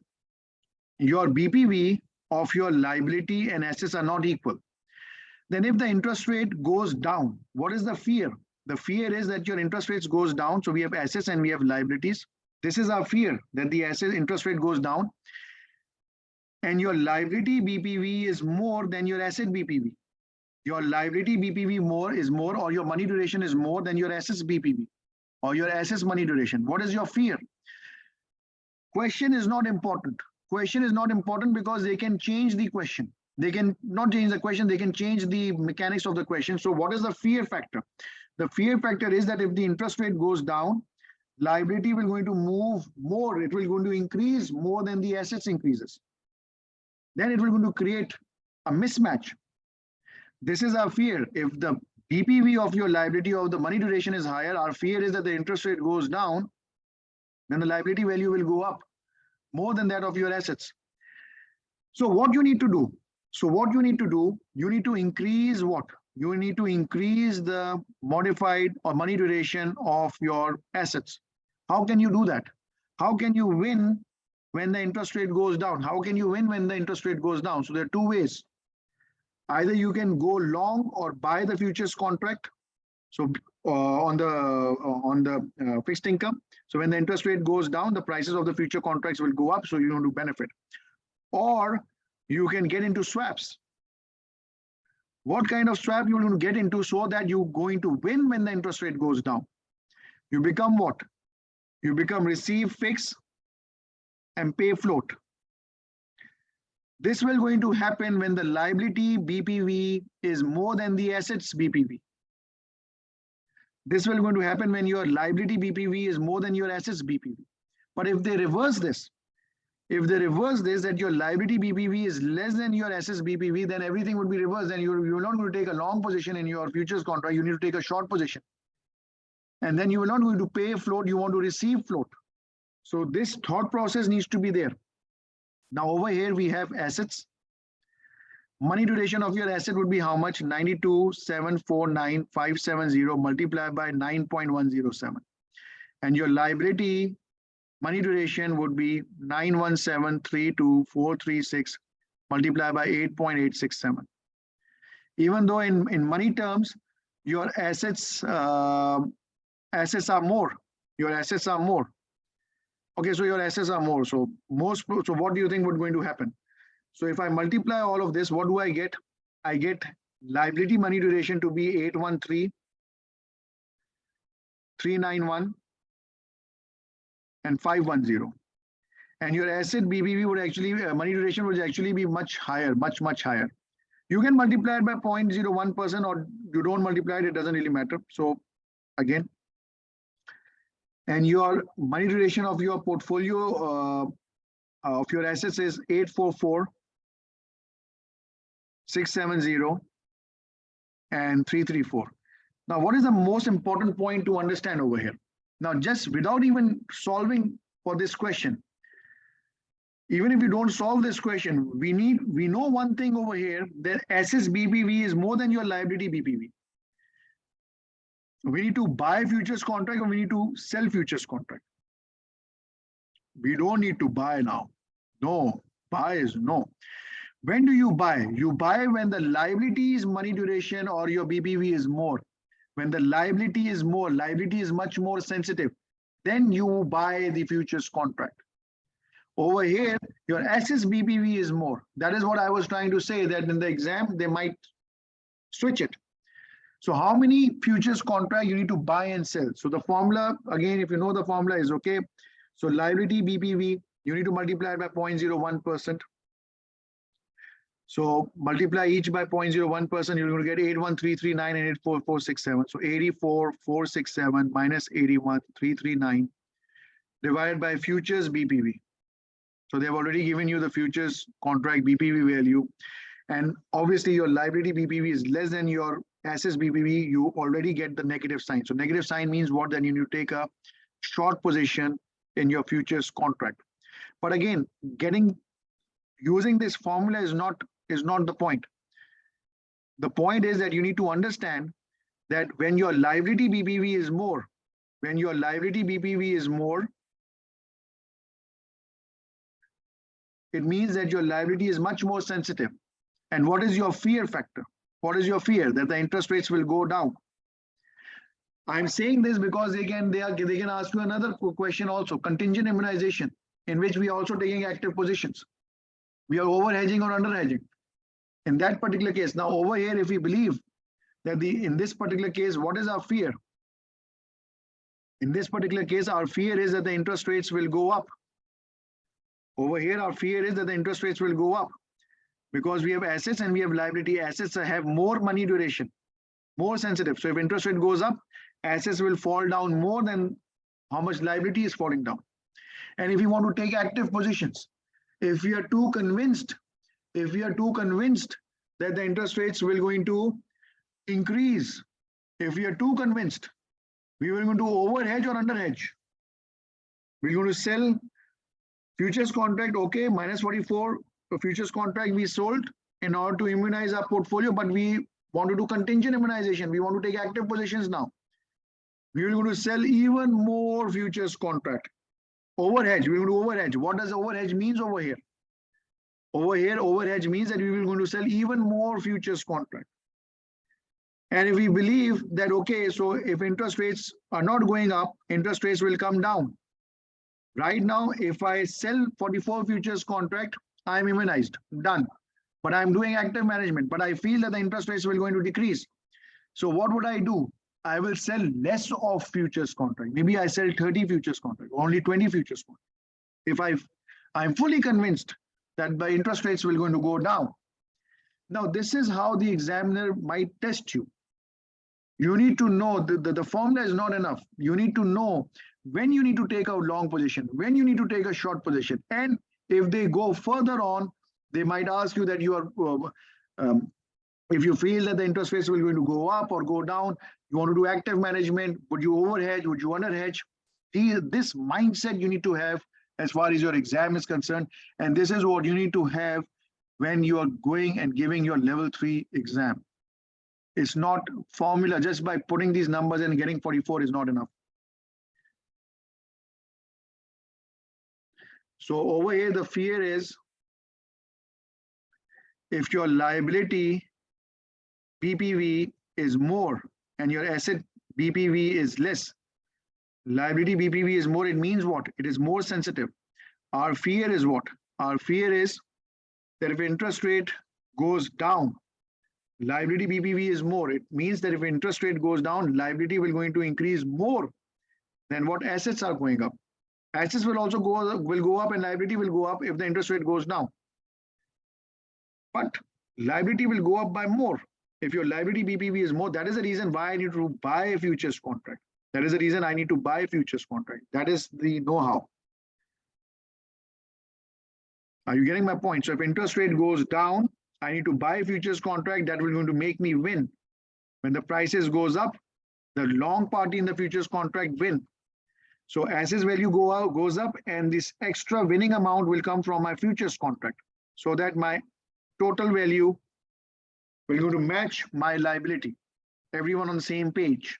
your BPV of your liability and assets are not equal, then if the interest rate goes down, what is the fear? The fear is that your interest rates goes down. So we have assets and we have liabilities. This is our fear, that the asset interest rate goes down and your liability BPV is more than your asset BPV. Your liability BPV is more, or your money duration is more than your assets BPV or your assets money duration. What is your fear? Question is not important. Question is not important because they can change the question. They can not change the question, they can change the mechanics of the question. So what is the fear factor? The fear factor is that if the interest rate goes down, liability will going to move more. It will going to increase more than the assets increases. Then it will going to create a mismatch. This is our fear. If the BPV of your liability of the money duration is higher, our fear is that the interest rate goes down, then the liability value will go up more than that of your assets. So what you need to do? You need to increase what? You need to increase the modified or money duration of your assets. How can you do that? How can you win when the interest rate goes down? How can you win when the interest rate goes down? So there are two ways. Either you can go long or buy the futures contract. So on the fixed income. So when the interest rate goes down, the prices of the future contracts will go up. So you don't do benefit. Or you can get into swaps. What kind of swap you will get into so that you're going to win when the interest rate goes down? You become what? You become receive fix and pay float. This will going to happen when the liability BPV is more than the assets BPV. This will going to happen when your liability BPV is more than your assets BPV. But if they reverse this, If they reverse this, that your liability BPV is less than your assets BPV, then everything would be reversed. And you're not going to take a long position in your futures contract. You need to take a short position. And then you will not going to pay float. You want to receive float. So this thought process needs to be there. Now over here we have assets. Money duration of your asset would be how much? 92,749,570 multiplied by 9.107. And your liability money duration would be 917,32436 multiplied by 8.867. Even though in money terms, your assets are more. Your assets are more. Okay, so your assets are more. So what do you think would going to happen? So if I multiply all of this, what do I get? I get liability money duration to be 813,391 and 510. And your asset BPV would actually, money duration would actually be much higher, much higher. You can multiply it by 0.01% or you don't multiply it, it doesn't really matter. So again, and your money duration of your portfolio of your assets is 844,670 and 334. Now, what is the most important point to understand over here? Now, just without even solving for this question, even if you don't solve this question, we know one thing over here, that assets BPV is more than your liability BPV. We need to buy futures contract or we need to sell futures contract. We don't need to buy now. No, buy is no. When do you buy? You buy when the liability is money duration or your BPV is more. When the liability is more, liability is much more sensitive, then you buy the futures contract. Over here, your assets BPV is more. That is what I was trying to say, that in the exam, they might switch it. So how many futures contract you need to buy and sell? So the formula, again, if you know the formula is okay. So liability BPV, you need to multiply it by 0.01%. So multiply each by 0.01%, you're going to get 81,339 and 84467. So 84,467 minus 81,339 divided by futures BPV. So they've already given you the futures contract BPV value. And obviously your liability BPV is less than your assets BPV, you already get the negative sign. So negative sign means what? Then you need to take a short position in your futures contract. But again, using this formula is not the point. The point is that you need to understand that when your liability BPV is more, it means that your liability is much more sensitive. And what is your fear factor? What is your fear? That the interest rates will go down. I'm saying this because again, they can ask you another question also, contingent immunization, in which we are also taking active positions. We are over hedging or under hedging. In that particular case, now over here, if we believe that in this particular case, what is our fear? In this particular case, our fear is that the interest rates will go up. Over here, our fear is that the interest rates will go up because we have assets and we have liability. Assets have more money duration, more sensitive. So if interest rate goes up, assets will fall down more than how much liability is falling down. And if you want to take active positions, if we are too convinced that the interest rates will going to increase, if we are too convinced, we are going to over hedge or under hedge. We're going to sell futures contract, okay, minus 44 futures contract we sold in order to immunize our portfolio, but we want to do contingent immunization. We want to take active positions now. We are going to sell even more futures contract. Overhedge, we will overhedge. What does overhedge means over here? Over here, overhedge means that we will going to sell even more futures contract. And if we believe that, okay, so if interest rates are not going up, interest rates will come down. Right now, if I sell 44 futures contract, I'm immunized, done. But I'm doing active management, but I feel that the interest rates will going to decrease. So what would I do? I will sell less of futures contract. Maybe I sell 30 futures contract, only 20 futures contract. If I'm fully convinced that the interest rates will going to go down. Now, this is how the examiner might test you. You need to know the formula is not enough. You need to know when you need to take a long position, when you need to take a short position. And If they go further on, they might ask you that you are, if you feel that the interest rates will going to go up or go down, you want to do active management, would you overhedge, would you underhedge? This mindset you need to have as far as your exam is concerned. And this is what you need to have when you are going and giving your level 3 exam. It's not formula, just by putting these numbers and getting 44 is not enough. So over here, the fear is if your liability BPV is more and your asset BPV is less, liability BPV is more, it means what? It is more sensitive. Our fear is what? Our fear is that if interest rate goes down, liability BPV is more. It means that if interest rate goes down, liability will going to increase more than what assets are going up. Assets will also go up and liability will go up if the interest rate goes down. But liability will go up by more. If your liability BPV is more, that is the reason why I need to buy a futures contract. That is the reason I need to buy a futures contract. That is the know-how. Are you getting my point? So if interest rate goes down, I need to buy a futures contract that will going to make me win. When the prices goes up, the long party in the futures contract win. So as its value goes up, and this extra winning amount will come from my futures contract, so that my total value will go to match my liability. Everyone on the same page.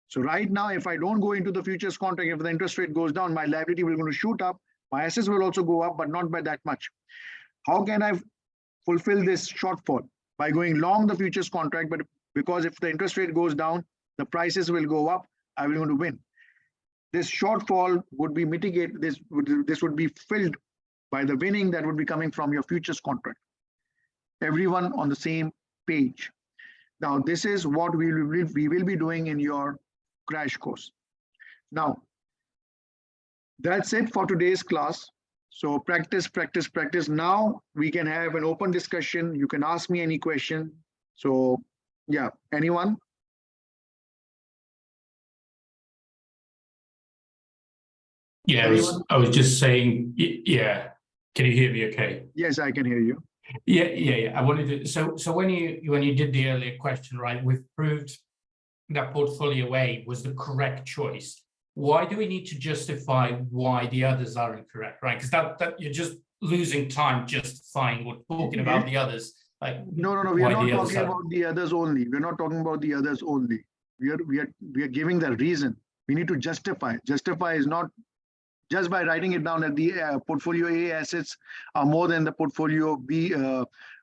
So right now, if I don't go into the futures contract, if the interest rate goes down, my liability will going to shoot up. My assets will also go up, but not by that much. How can I fulfill this shortfall? By going long the futures contract, but because if the interest rate goes down, the prices will go up, I will going to win. This shortfall would be mitigated, this would be filled by the winning that would be coming from your futures contract. Everyone on the same page. Now, this is what we will be doing in your crash course. Now, that's it for today's class. So practice, practice, practice. Now we can have an open discussion. You can ask me any question. So yeah, anyone? Yeah, I was just saying, yeah. Can you hear me okay? Yes, I can hear you. Yeah. I wanted to, so when you did the earlier question, right, we've proved that portfolio A was the correct choice. Why do we need to justify why the others are incorrect, right? Because that you're just losing time justifying or talking about the others. Like no, we are not talking about the others only. We're not talking about the others only. We are giving the reason. We need to justify. Justify is not just by writing it down that the portfolio A assets are more than the portfolio B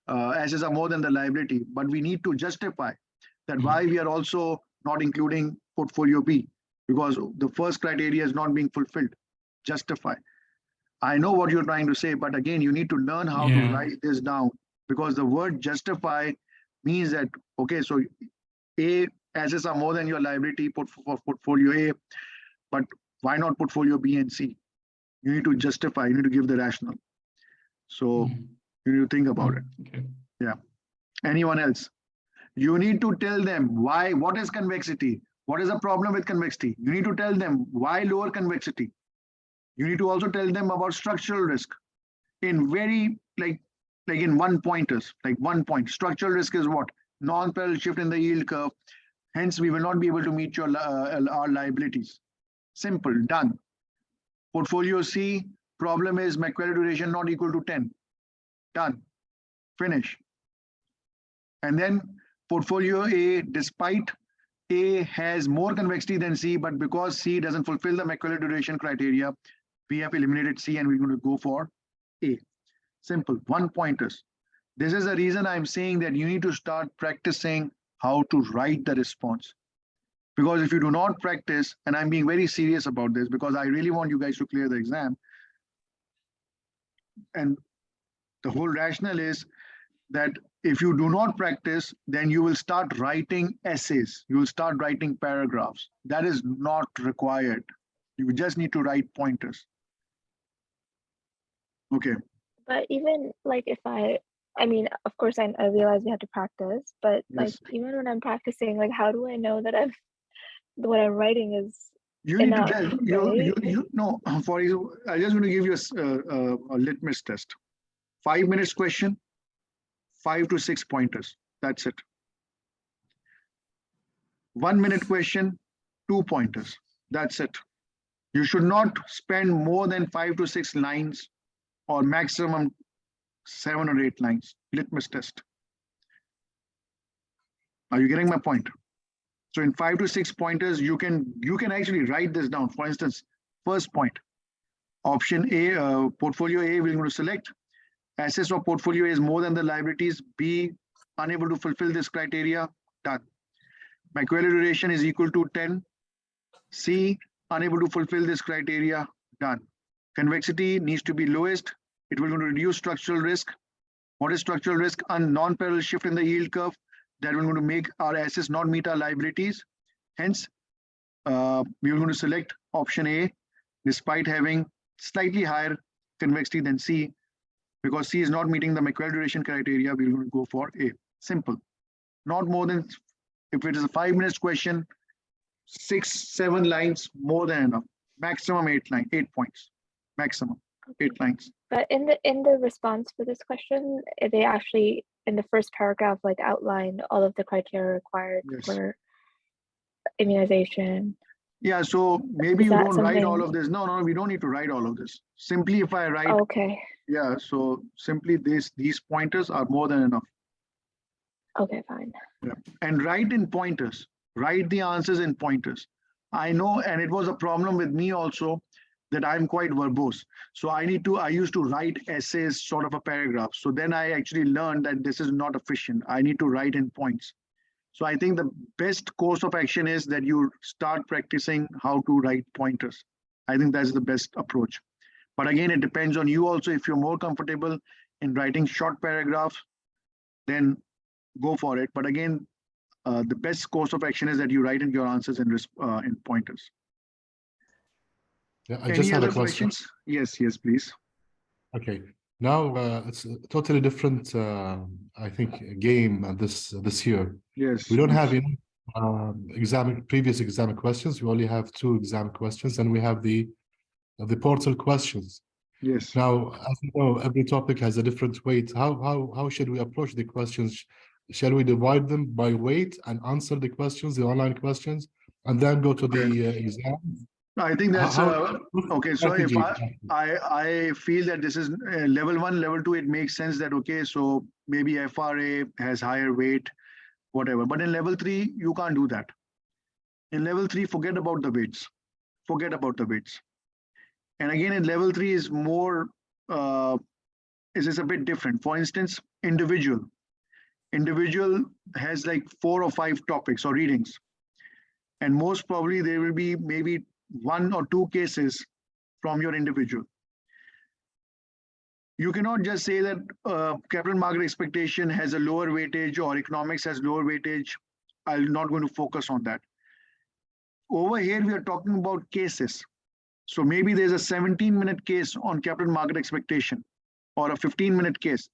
assets are more than the liability. But we need to justify that why we are also not including portfolio B, because the first criteria is not being fulfilled. Justify. I know what you're trying to say, but again, you need to learn how to write this down, because the word justify means that, okay, so A assets are more than your liability for portfolio A, but why not portfolio B and C? You need to justify, you need to give the rationale. So you need to think about it. Okay. Yeah. Anyone else? You need to tell them why, what is convexity? What is the problem with convexity? You need to tell them why lower convexity. You need to also tell them about structural risk in very like in one pointers, like 1 point. Structural risk is what? Non-parallel shift in the yield curve. Hence, we will not be able to meet your our liabilities. Simple, done. Portfolio C, problem is Macquarie duration not equal to 10. Done. Finish. And then portfolio A, despite A has more convexity than C, but because C doesn't fulfill the Macquarie duration criteria, we have eliminated C and we're going to go for A. Simple, 1 pointers. This is the reason I'm saying that you need to start practicing how to write the response. Because if you do not practice, and I'm being very serious about this because I really want you guys to clear the exam. And the whole rationale is that if you do not practice, then you will start writing essays. You will start writing paragraphs. That is not required. You just need to write pointers. Okay. But even like if I mean, of course, I realize you have to practice, but like even when I'm practicing, like how do I know that what I'm writing is You need to enough, tell, right? you no, for you, I just want to give you a litmus test. 5 minutes question, 5 to 6 pointers. That's it. 1 minute question, 2 pointers. That's it. You should not spend more than 5 to 6 lines or maximum 7 or 8 lines. Litmus test. Are you getting my point? So in 5 to 6 pointers, you can actually write this down. For instance, first point, option A, portfolio A, we're going to select. Assets of portfolio A is more than the liabilities. B, unable to fulfill this criteria. Done. My query duration is equal to 10. C, unable to fulfill this criteria. Done. Convexity needs to be lowest. It will reduce structural risk. What is structural risk? A non-parallel shift in the yield curve that will going to make our assets not meet our liabilities. Hence, we are going to select option A despite having slightly higher convexity than C. Because C is not meeting the Macquarie duration criteria, we're going to go for A. Simple. Not more than, if it is a 5 minutes question, 6, 7 lines, more than enough. Maximum 8 points. Maximum 8 lines. But in the response for this question, they actually in the first paragraph like outline all of the criteria required for immunization. Yeah, so maybe Is you that don't write all something- of this. No, we don't need to write all of this. Simply if I write, Okay. yeah, so simply these pointers are more than enough. Okay, fine. Yeah. And write in pointers. Write the answers in pointers. I know, and it was a problem with me also that I'm quite verbose. So I used to write essays, sort of a paragraph. So then I actually learned that this is not efficient. I need to write in points. So I think the best course of action is that you start practicing how to write pointers. I think that's the best approach. But again, it depends on you also. If you're more comfortable in writing short paragraphs, then go for it. But again, the best course of action is that you write in your answers in pointers. Yeah, I Any just have other a question. questions? Yes, please. Okay, now it's a totally different, I think, game this year. Yes. We don't have any previous exam questions. We only have 2 exam questions, and we have the portal questions. Yes. Now, as you know, every topic has a different weight. How should we approach the questions? Shall we divide them by weight and answer the questions, the online questions, and then go to the exam? I think that's okay. So if strategy? I feel that this is level 1, level 2, it makes sense that okay, so maybe FRA has higher weight, whatever. But in level 3, you can't do that. In level 3, forget about the weights. Forget about the weights. And again, in level 3 is more is a bit different. For instance, individual has like 4 or 5 topics or readings, and most probably there will be maybe 1 or 2 cases from your individual. You cannot just say that capital market expectation has a lower weightage or economics has lower weightage. I'm not going to focus on that. Over here, we are talking about cases. So maybe there's a 17-minute case on capital market expectation or a 15-minute case.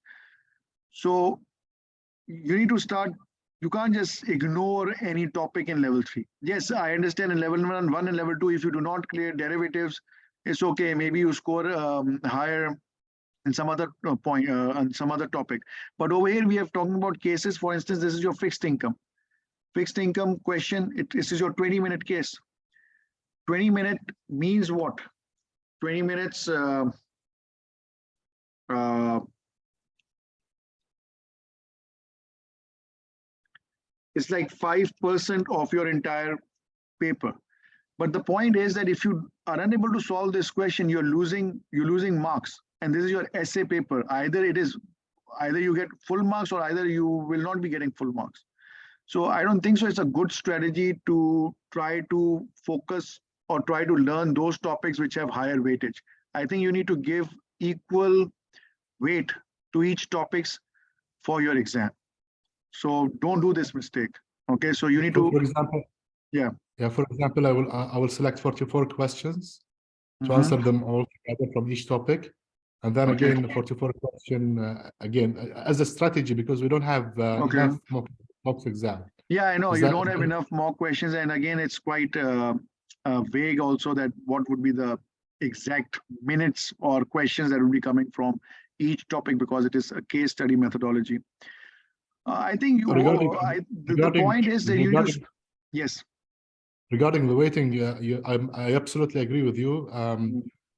So you need to start, you can't just ignore any topic in level 3. Yes, I understand in level 1 and level 2, if you do not clear derivatives, it's okay. Maybe you score higher in some other point, on some other topic. But over here, we are talking about cases. For instance, this is your fixed income. Fixed income question, this is your 20-minute case. 20-minute means what? 20 minutes, it's like 5% of your entire paper. But the point is that if you are unable to solve this question, you're losing marks. And this is your essay paper. Either you get full marks or either you will not be getting full marks. So I don't think so. It's a good strategy to try to focus or try to learn those topics which have higher weightage. I think you need to give equal weight to each topics for your exam. So don't do this mistake. Okay, so you need to. For example, for example, I will select 44 questions to answer them all together from each topic, and then again 44 question again as a strategy, because we don't have enough mock exam. Yeah, I know you don't have enough mock questions, and again it's quite vague also that what would be the exact minutes or questions that would be coming from each topic, because it is a case study methodology. I think you, the point is that you just, yes. Regarding the weighting, I absolutely agree with you.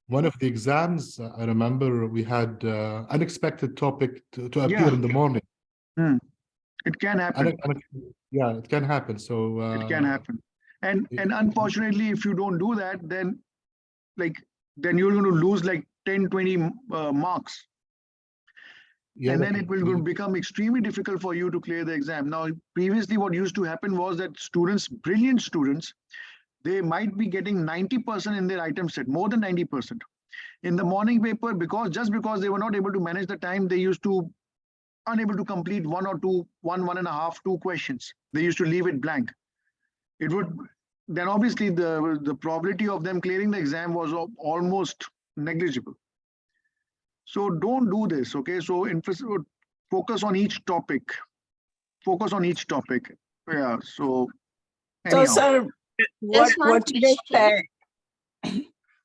One of the exams, I remember we had unexpected topic to appear in the morning. It can happen. Yeah, it can happen. So it can happen. And unfortunately, if you don't do that, then you're going to lose like 10, 20 marks. Yeah, and then it will become extremely difficult for you to clear the exam. Now, previously, what used to happen was that students, brilliant students, they might be getting 90% in their item set, more than 90%. In the morning paper, just because they were not able to manage the time, they used to unable to complete one and a half, two questions. They used to leave it blank. It would then obviously the probability of them clearing the exam was almost negligible. So don't do this, okay? So focus on each topic. Focus on each topic. Yeah. So anyhow. So, sir, what you just said.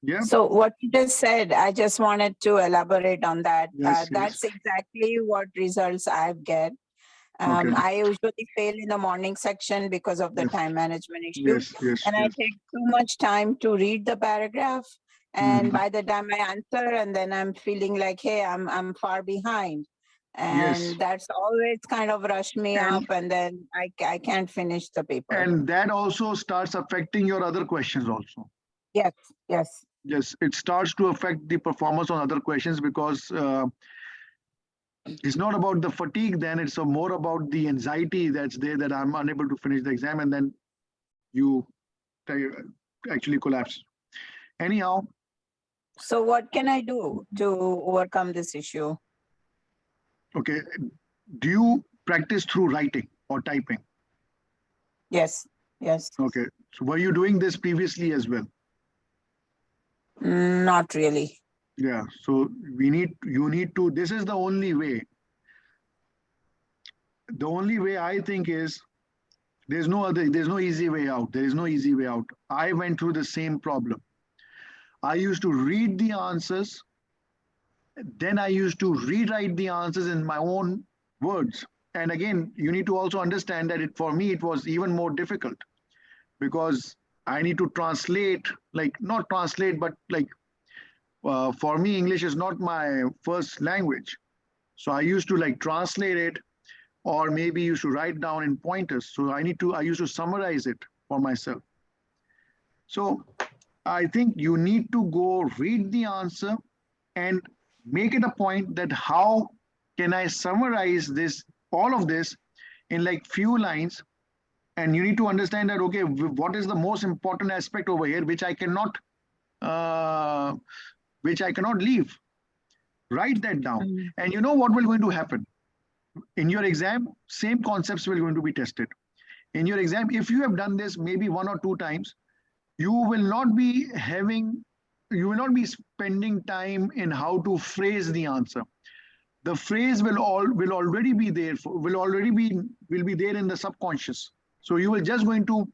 Yeah. So what you just said, I just wanted to elaborate on that. Yes, that's exactly what results I get. Okay. I usually fail in the morning section because of the time management issue. Yes, and I take too much time to read the paragraph. And by the time I answer, and then I'm feeling like, hey, I'm far behind. And that's always kind of rush me up, and then I can't finish the paper. And that also starts affecting your other questions also. Yes, yes. Yes, it starts to affect the performance on other questions, because it's not about the fatigue, then it's more about the anxiety that's there, that I'm unable to finish the exam, and then you actually collapse. Anyhow. So what can I do to overcome this issue? Okay. Do you practice through writing or typing? Yes, yes. Okay. So were you doing this previously as well? Not really. Yeah. So you need to, this is the only way. The only way I think is there's no easy way out. There is no easy way out. I went through the same problem. I used to read the answers. Then I used to rewrite the answers in my own words. And again, you need to also understand that for me, it was even more difficult, because I need to translate, not translate, but for me, English is not my first language. So I used to translate it, or maybe used to write down in pointers. So I used to summarize it for myself. So I think you need to go read the answer and make it a point that how can I summarize all of this in few lines. And you need to understand that, okay, what is the most important aspect over here, which I cannot leave. Write that down. And you know what will going to happen? In your exam, same concepts will going to be tested. In your exam, if you have done this maybe 1 or 2 times, you will not be spending time in how to phrase the answer. The phrase will already be there, will be there in the subconscious. So you will just going to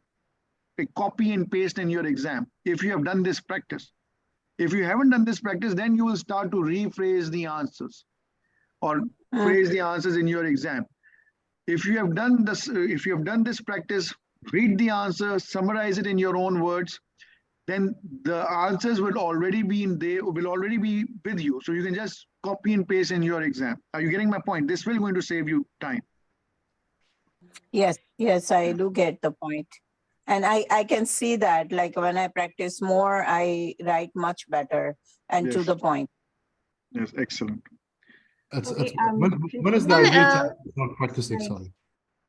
copy and paste in your exam if you have done this practice. If you haven't done this practice, then you will start to rephrase the answers or phrase the answers in your exam. If you have done this practice, read the answer, summarize it in your own words, then the answers will already be with you. So you can just copy and paste in your exam. Are you getting my point? This will going to save you time. Yes, I do get the point. And I can see that, when I practice more, I write much better and to the point. Yes, excellent. When is the ideal time to start practicing? Sorry.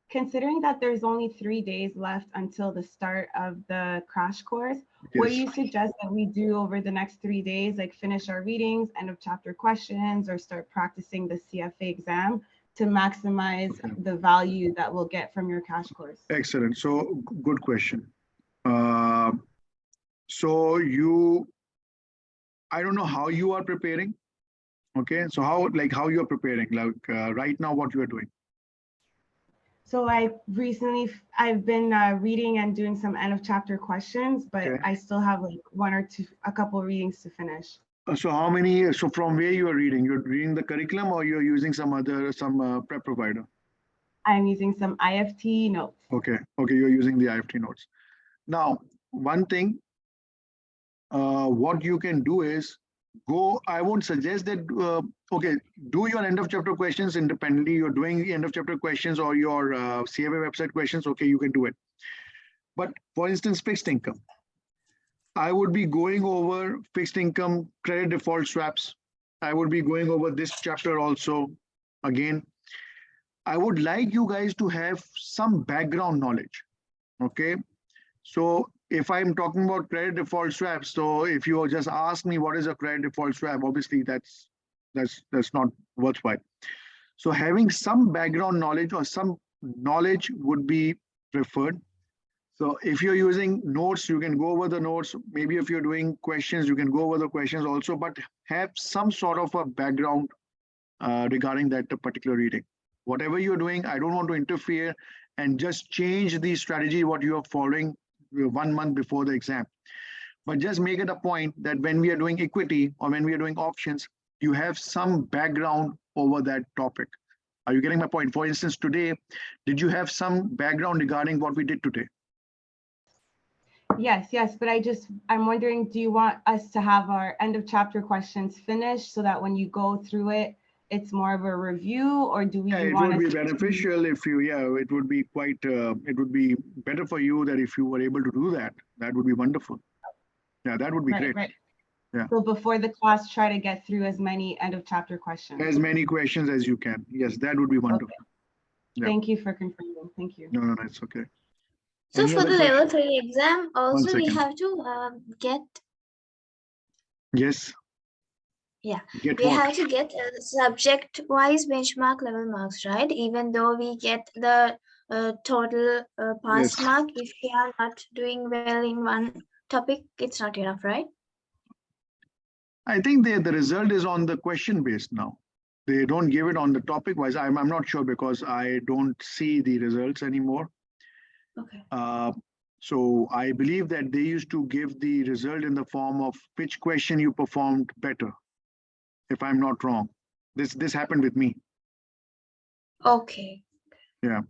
Considering that there's only 3 days left until the start of the crash course, what do you suggest that we do over the next 3 days, finish our readings, end of chapter questions, or start practicing the CFA exam to maximize the value that we'll get from your crash course? Excellent. So good question. I don't know how you are preparing. Okay, so how you are preparing, right now, what you are doing? So I've been reading and doing some end of chapter questions, but Okay. I still have like a couple readings to finish. So how many, so from where you are reading? You're reading the curriculum or you're using some prep provider? I'm using some IFT notes. Okay, you're using the IFT notes. Now, one thing, what you can do is I won't suggest that, okay, do your end of chapter questions independently. You're doing end of chapter questions or your CFA website questions, okay, you can do it. But for instance, fixed income. I would be going over fixed income credit default swaps. I would be going over this chapter also. Again, I would like you guys to have some background knowledge. Okay. So if I'm talking about credit default swaps, so if you just ask me what is a credit default swap, obviously that's not worthwhile. So having some background knowledge or some knowledge would be preferred. So if you're using notes, you can go over the notes. Maybe if you're doing questions, you can go over the questions also, but have some sort of a background regarding that particular reading. Whatever you're doing, I don't want to interfere and just change the strategy what you are following 1 month before the exam. But just make it a point that when we are doing equity or when we are doing options, you have some background over that topic. Are you getting my point? For instance, today, did you have some background regarding what we did today? Yes, but I'm wondering, do you want us to have our end of chapter questions finished so that when you go through it, it's more of a review, or do we it want would be to beneficial if you, it would be quite, it would be better for you that if you were able to do that, that would be wonderful. Yeah, that would be great. Right. Yeah. So before the class, try to get through as many end of chapter questions. As many questions as you can. Yes, that would be wonderful. Okay. Yeah. Thank you for confirming. Thank you. No, it's okay. So Any for other the question? level 3 exam, also we second. have to get, Yes. yeah, Get we what? have to get subject-wise benchmark level marks, right? Even though we get the total pass Yes. mark, if we are not doing well in one topic, it's not enough, right? I think the result is on the question based now. They don't give it on the topic wise. I'm not sure because I don't see the results anymore. Okay. So I believe that they used to give the result in the form of which question you performed better, if I'm not wrong. This happened with me. Okay. Yeah.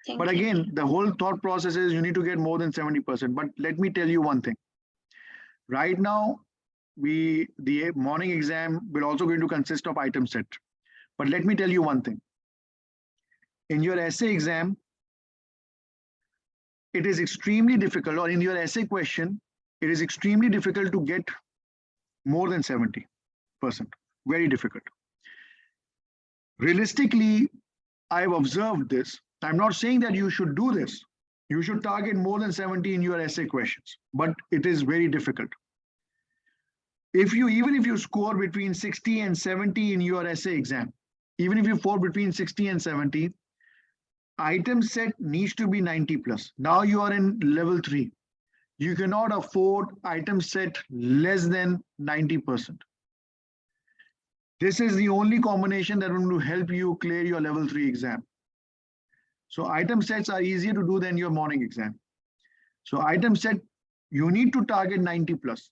Thank But you. again, the whole thought process is you need to get more than 70%. But let me tell you one thing. Right now, the morning exam will also going to consist of item set. But let me tell you one thing. In your essay exam, it is extremely difficult, or in your essay question, it is extremely difficult to get more than 70%. Very difficult. Realistically, I've observed this. I'm not saying that you should do this. You should target more than 70 in your essay questions, but it is very difficult. Even if you score between 60 and 70 in your essay exam, even if you fall between 60 and 70, item set needs to be 90 plus. Now you are in level 3. You cannot afford item set less than 90%. This is the only combination that will help you clear your level 3 exam. So item sets are easier to do than your morning exam. So item set, you need to target 90 plus.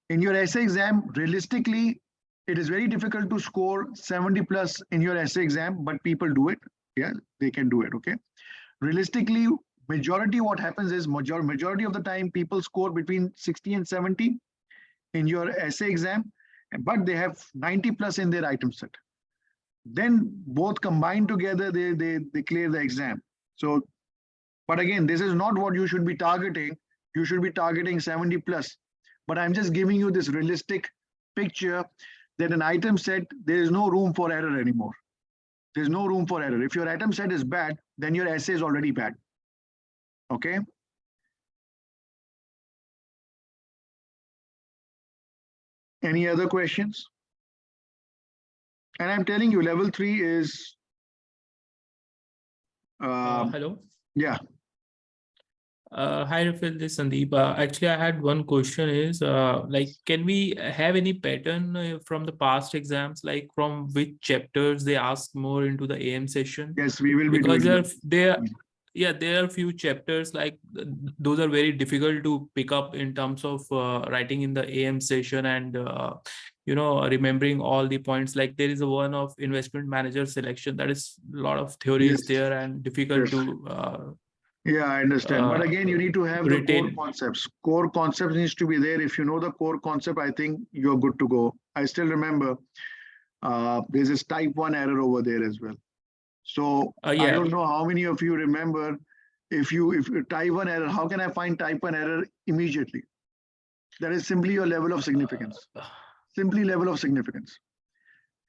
In your essay exam, realistically, it is very difficult to score 70 plus in your essay exam, but people do it. Yeah, they can do it, okay? Realistically, majority what happens is majority of the time people score between 60 and 70 in your essay exam, but they have 90 plus in their item set. Then both combined together, they clear the exam. So, but again, this is not what you should be targeting. You should be targeting 70 plus. But I'm just giving you this realistic picture that an item set, there is no room for error anymore. There's no room for error. If your item set is bad, then your essay is already bad. Okay. Any other questions? And I'm telling you, level 3 is. Hello. Yeah. Hi, Rafil, this is Sandeep. Actually, I had one question is like, can we have any pattern from the past exams, like from which chapters they ask more into the AM session? Yes, we will be Because doing there are few chapters like those are very difficult to pick up in terms of writing in the AM session and remembering all the points. Like there is a one of investment manager selection that is a lot of theories Yes. there and difficult Yes. to Yeah, I understand. But again, you need to have the core retain. concepts. Core concepts needs to be there. If you know the core concept, I think you're good to go. I still remember there's this type 1 error over there as well. So I Yeah. don't know how many of you remember if type 1 error, how can I find type 1 error immediately? That is simply your level of significance. Simply level of significance.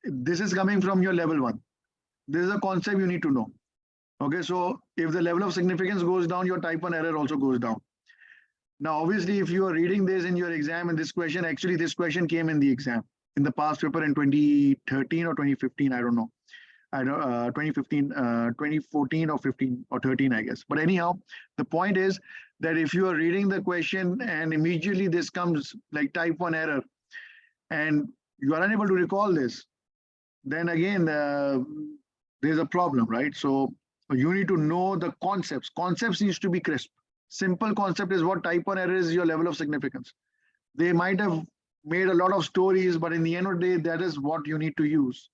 This is coming from your level 1. This is a concept you need to know. Okay, so if the level of significance goes down, your type 1 error also goes down. Now, obviously, if you are reading this in your exam and this question, actually this question came in the exam in the past paper in 2013 or 2015, I don't know. 2015, 2014 or 15 or 13, I guess. But anyhow, the point is that if you are reading the question and immediately this comes like type 1 error and you are unable to recall this, then again, there's a problem, right? So you need to know the concepts. Concepts needs to be crisp. Simple concept is what type 1 error is your level of significance. They might have made a lot of stories, but in the end of the day, that is what you need to use.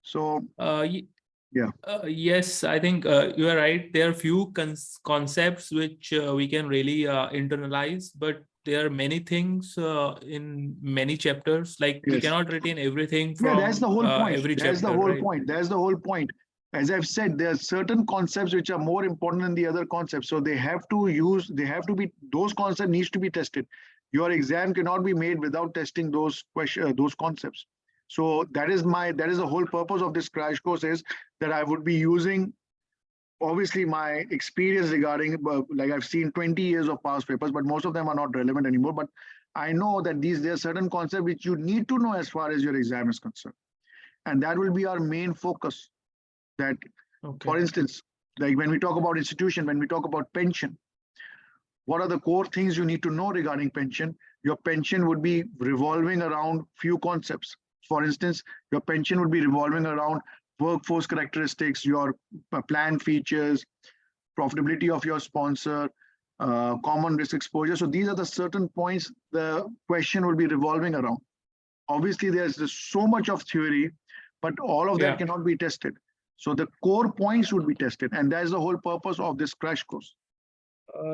So yeah. Yes, I think you are right. There are few concepts which we can really internalize, but there are many things in many chapters. Like we cannot retain everything from that's the whole point. every That's chapter. The whole right? point. That's the whole point. As I've said, there are certain concepts which are more important than the other concepts. So they have to use, those concepts needs to be tested. Your exam cannot be made without testing those concepts. So that is the whole purpose of this crash course, is that I would be using obviously my experience regarding, like I've seen 20 years of past papers, but most of them are not relevant anymore. But I know that there are certain concepts which you need to know as far as your exam is concerned. And that will be our main focus. That, for instance, like when we talk about institution, when we talk about pension, what are the core things you need to know regarding pension? Your pension would be revolving around few concepts. For instance, your pension would be revolving around workforce characteristics, your plan features, profitability of your sponsor, common risk exposure. So these are the certain points the question will be revolving around. Obviously, there's so much of theory, but all of that cannot be tested. So the core points would be tested, and that's the whole purpose of this crash course.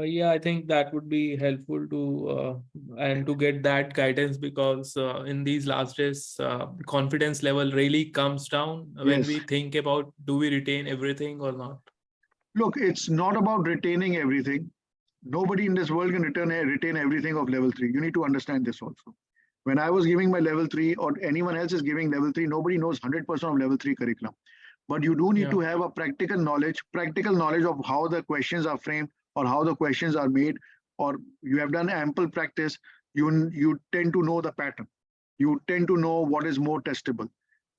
Yeah, I think that would be helpful to and to get that guidance, because in these last days, confidence level really comes down when we think about, do we retain everything or not? Look, it's not about retaining everything. Nobody in this world can retain everything of level 3. You need to understand this also. When I was giving my level 3 or anyone else is giving level 3, nobody knows 100% of level 3 curriculum. But you do need to have a practical knowledge of how the questions are framed or how the questions are made, or you have done ample practice. You tend to know the pattern. You tend to know what is more testable.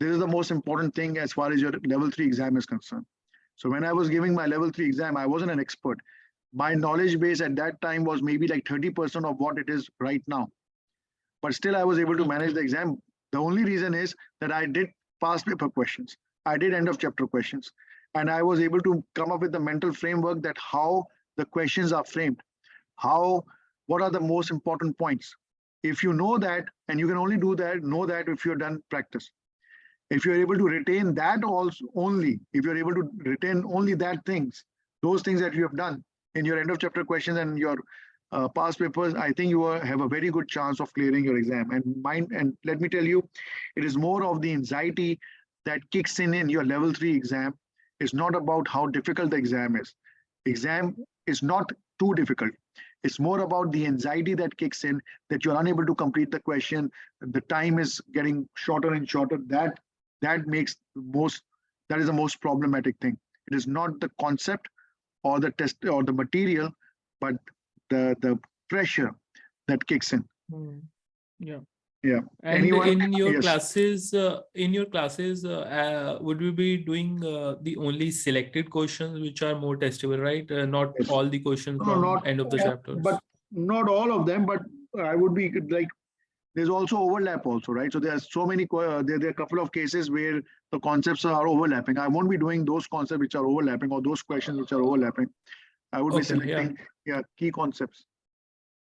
This is the most important thing as far as your level 3 exam is concerned. So when I was giving my level 3 exam, I wasn't an expert. My knowledge base at that time was maybe like 30% of what it is right now. But still, I was able to manage the exam. The only reason is that I did past paper questions. I did end of chapter questions. And I was able to come up with the mental framework that how the questions are framed. What are the most important points? If you know that, and you can only know that if you've done practice. If you're able to retain that also only, if you're able to retain only those things that you have done in your end of chapter questions and your past papers, I think you have a very good chance of clearing your exam. And let me tell you, it is more of the anxiety that kicks in your level 3 exam. It's not about how difficult the exam is. Exam is not too difficult. It's more about the anxiety that kicks in, that you're unable to complete the question, the time is getting shorter and shorter. That is the most problematic thing. It is not the concept or the test or the material, but the pressure that kicks in. Yeah. Yeah. And Anyone? in your Yes. classes, would we be doing the only selected questions which are more testable, right? Not Yes. all the questions No, from not end of the all, chapters. but not all of them, but I would be like, there's also overlap also, right? So there are so many, there are a couple of cases where the concepts are overlapping. I won't be doing those concepts which are overlapping or those questions which are overlapping. I would be Okay, yeah. selecting key concepts.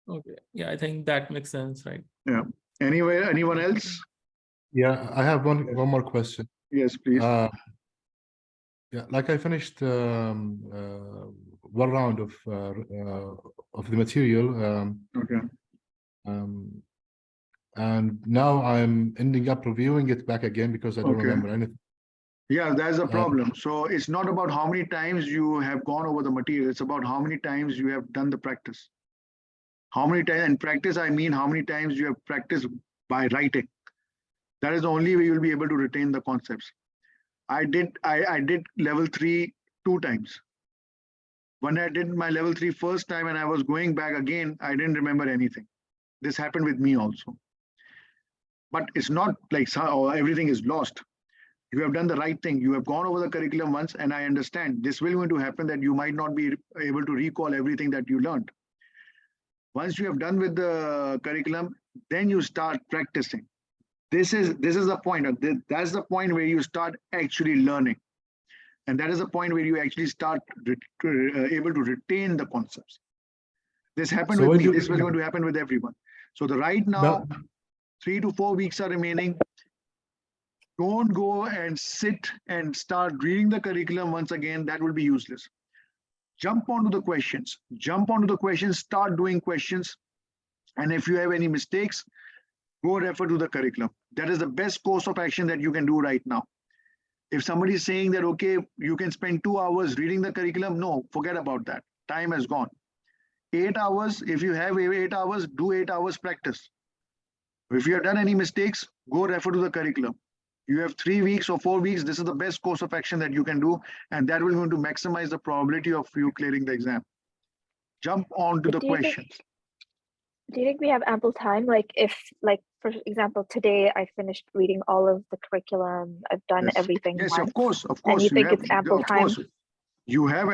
Okay, yeah, I think that makes sense, right? Yeah. Anyway, anyone else? Yeah, I have one more question. Yes, please. Yeah, like I finished one round of the material. Okay. And now I'm ending up reviewing it back again because I don't remember anything. Yeah, that's the problem. So it's not about how many times you have gone over the material. It's about how many times you have done the practice. How many times, and practice, I mean how many times you have practiced by writing. That is the only way you'll be able to retain the concepts. I did level 3 2 times. When I did my level 3 first time and I was going back again, I didn't remember anything. This happened with me also. But it's not like everything is lost. You have done the right thing. You have gone over the curriculum once, and I understand this will going to happen that you might not be able to recall everything that you learned. Once you have done with the curriculum, then you start practicing. This is the point. That's the point where you start actually learning. And that is the point where you actually start able to retain the concepts. This happened with me. This was going to happen with everyone. So right now, 3 to 4 weeks are remaining. Don't go and sit and start reading the curriculum once again. That will be useless. Jump onto the questions. Jump onto the questions. Start doing questions. And if you have any mistakes, go refer to the curriculum. That is the best course of action that you can do right now. If somebody is saying that, okay, you can spend 2 hours reading the curriculum, no, forget about that. Time has gone. 8 hours, if you have 8 hours, do 8 hours practice. If you have done any mistakes, go refer to the curriculum. You have 3 weeks or 4 weeks. This is the best course of action that you can do. And that will going to maximize the probability of you clearing the exam. Jump on to the questions. Do you think we have ample time? Like if, for example, today I finished reading all of the curriculum, I've done everything. Yes, once, of course. And you think it's ample time? Course, you have,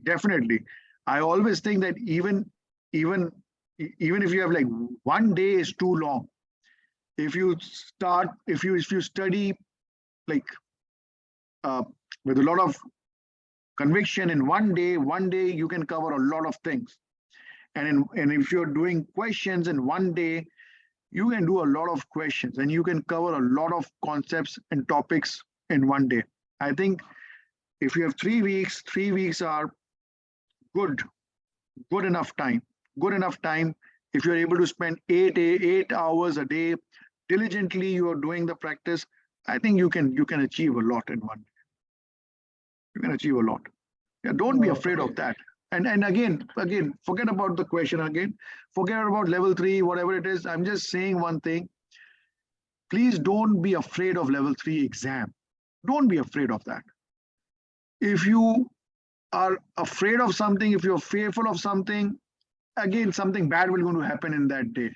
definitely. I always think that even if you have like 1 day is too long. If you study like with a lot of conviction in 1 day you can cover a lot of things. And if you're doing questions in 1 day, you can do a lot of questions and you can cover a lot of concepts and topics in 1 day. I think if you have 3 weeks, 3 weeks are good enough time. Good enough time. If you're able to spend 8 hours a day, diligently you are doing the practice, I think you can achieve a lot in 1 day. You can achieve a lot. Yeah, don't be afraid of that. And again, forget about the question again. Forget about level 3, whatever it is. I'm just saying one thing. Please don't be afraid of level 3 exam. Don't be afraid of that. If you are afraid of something, if you're fearful of something, again, something bad will going to happen in that day.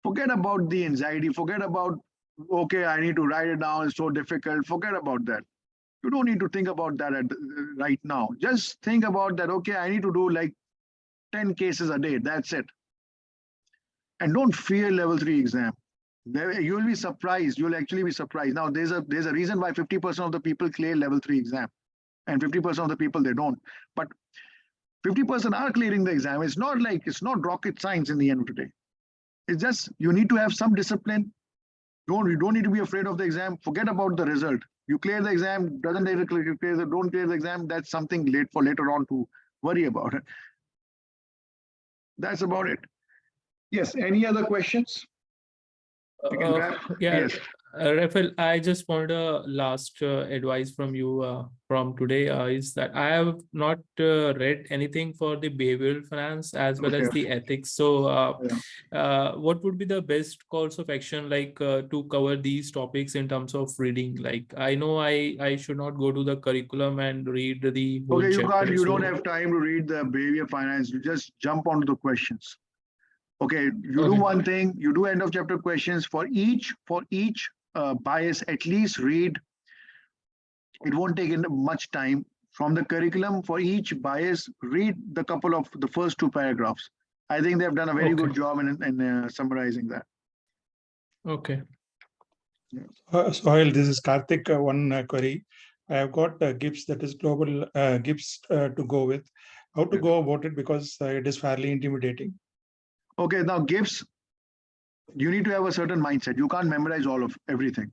Forget about the anxiety. Forget about, okay, I need to write it down. It's so difficult. Forget about that. You don't need to think about that right now. Just think about that, okay, I need to do like 10 cases a day. That's it. And don't fear level 3 exam. You'll be surprised. You'll actually be surprised. Now, there's a reason why 50% of the people clear level 3 exam and 50% of the people, they don't. But 50% are clearing the exam. It's not rocket science in the end of the day. It's just, you need to have some discipline. You don't need to be afraid of the exam. Forget about the result. You clear the exam, don't clear the exam, that's something later on to worry about. That's about it. Yes, any other questions? Yeah, yes. Rafael, I just want a last advice from you from today is that I have not read anything for the behavioral finance as well as the ethics. So what would be the best course of action to cover these topics in terms of reading? Like, I know I should not go to the curriculum and read the whole chapter. You don't have time to read the behavior finance. You just jump onto the questions. Okay, you do one thing, you do end of chapter questions for each bias, at least read. It won't take much time from the curriculum. For each bias, read the first 2 paragraphs. I think they've done a very good job in summarizing that. Okay. Sohail, this is Karthik. One query. I have got GIPS, that is global GIPS to go with. How to go about it, because it is fairly intimidating. Okay, now GIPS, you need to have a certain mindset. You can't memorize everything.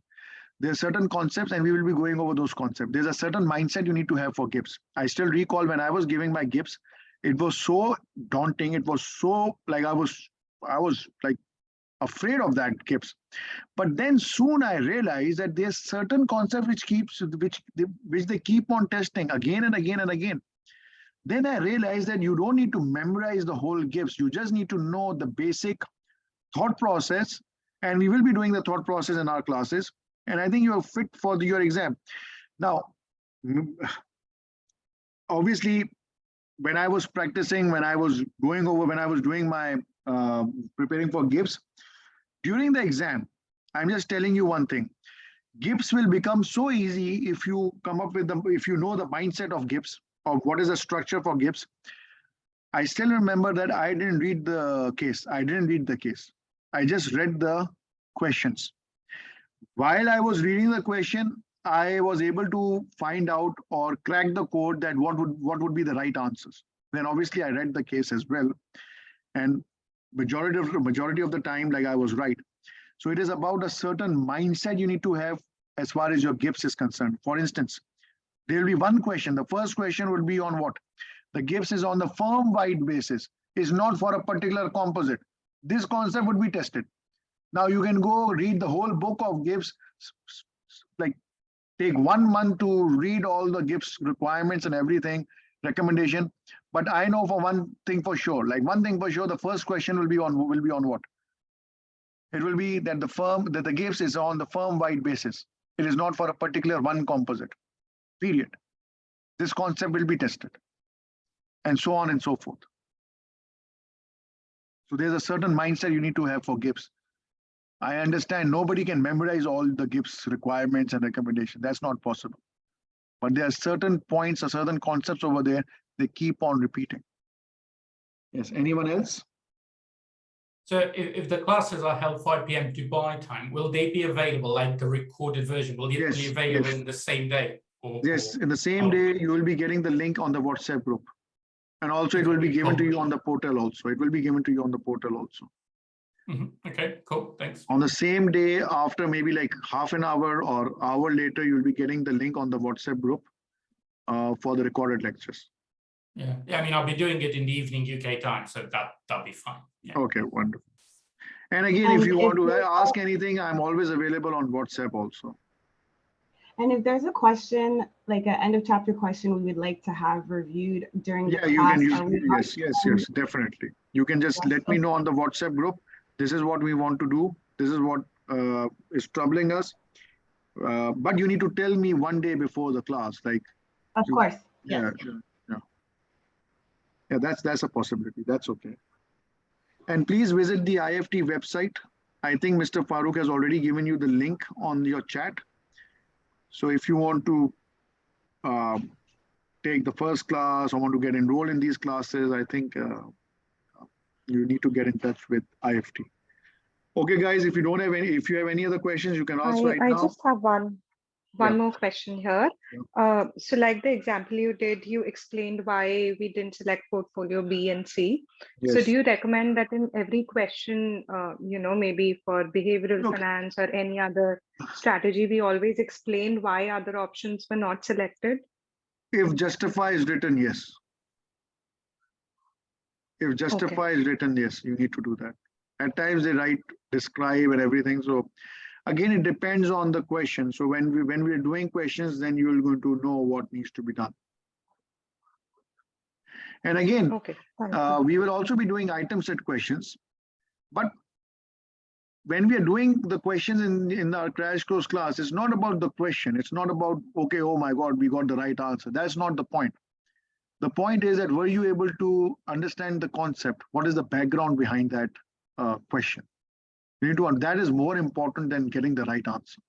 There are certain concepts, and we will be going over those concepts. There's a certain mindset you need to have for GIPS. I still recall when I was giving my GIPS, it was so daunting. It was so like I was like afraid of that GIPS. But then soon I realized that there's certain concepts which they keep on testing again and again and again. Then I realized that you don't need to memorize the whole GIPS. You just need to know the basic thought process, and we will be doing the thought process in our classes. And I think you are fit for your exam. Now, obviously, when I was practicing, when I was going over, when I was doing my preparing for GIPS, during the exam, I'm just telling you one thing. GIPS will become so easy if you come up with if you know the mindset of GIPS, of what is the structure for GIPS. I still remember that I didn't read the case. I just read the questions. While I was reading the question, I was able to find out or crack the code that what would be the right answers. Then obviously I read the case as well, and majority of the time, like, I was right. So it is about a certain mindset you need to have as far as your GIPS is concerned. For instance, there will be one question. The first question will be on what? The GIPS is on the firm-wide basis. It's not for a particular composite. This concept would be tested. Now you can go read the whole book of GIPS, like take 1 month to read all the GIPS requirements and everything, recommendation. But I know for one thing for sure, the first question will be on what? It will be that the GIPS is on the firm-wide basis. It is not for a particular one composite. Period. This concept will be tested, and so on and so forth. So there's a certain mindset you need to have for GIPS. I understand nobody can memorize all the GIPS requirements and recommendations. That's not possible. But there are certain points or certain concepts over there they keep on repeating. Yes, anyone else? So if the classes are held 5 p.m. Dubai time, will they be available, like the recorded version? Will it be available in the same day? In the same day, you will be getting the link on the WhatsApp group. And also it will be given to you on the portal also. Okay, cool, thanks. On the same day, after maybe like half an hour or hour later, you'll be getting the link on the WhatsApp group for the recorded lectures. Yeah, I mean, I'll be doing it in the evening UK time, so that'll be fine. Yeah. Okay, wonderful. And again, if you want to ask anything, I'm always available on WhatsApp also. And if there's a question, like an end of chapter question we would like to have reviewed during the class. Yes, definitely. You can just let me know on the WhatsApp group. This is what we want to do. This is what is troubling us. But you need to tell me 1 day before the class. Like, of course. Yeah, that's a possibility. That's okay. And please visit the IFT website. I think Mr. Farooq has already given you the link on your chat. So if you want to take the first class or want to get enrolled in these classes, I think you need to get in touch with IFT. Okay, guys, if you have any other questions, you can ask right now. I just have one more question here. So like the example you did, you explained why we didn't select portfolio B and C. Yes. So do you recommend that in every question, maybe for behavioral finance or any other strategy, we always explain why other options were not selected? If justify is written, yes. If justify is written, yes, you need to do that. At times they write, describe and everything. So again, it depends on the question. So when we're doing questions, then you're going to know what needs to be done. And again, we will also be doing item set questions. But when we are doing the questions in our crash course class, it's not about the question. It's not about, okay, oh my God, we got the right answer. That's not the point. The point is that were you able to understand the concept? What is the background behind that? question. You need to, that is more important than getting the right answer.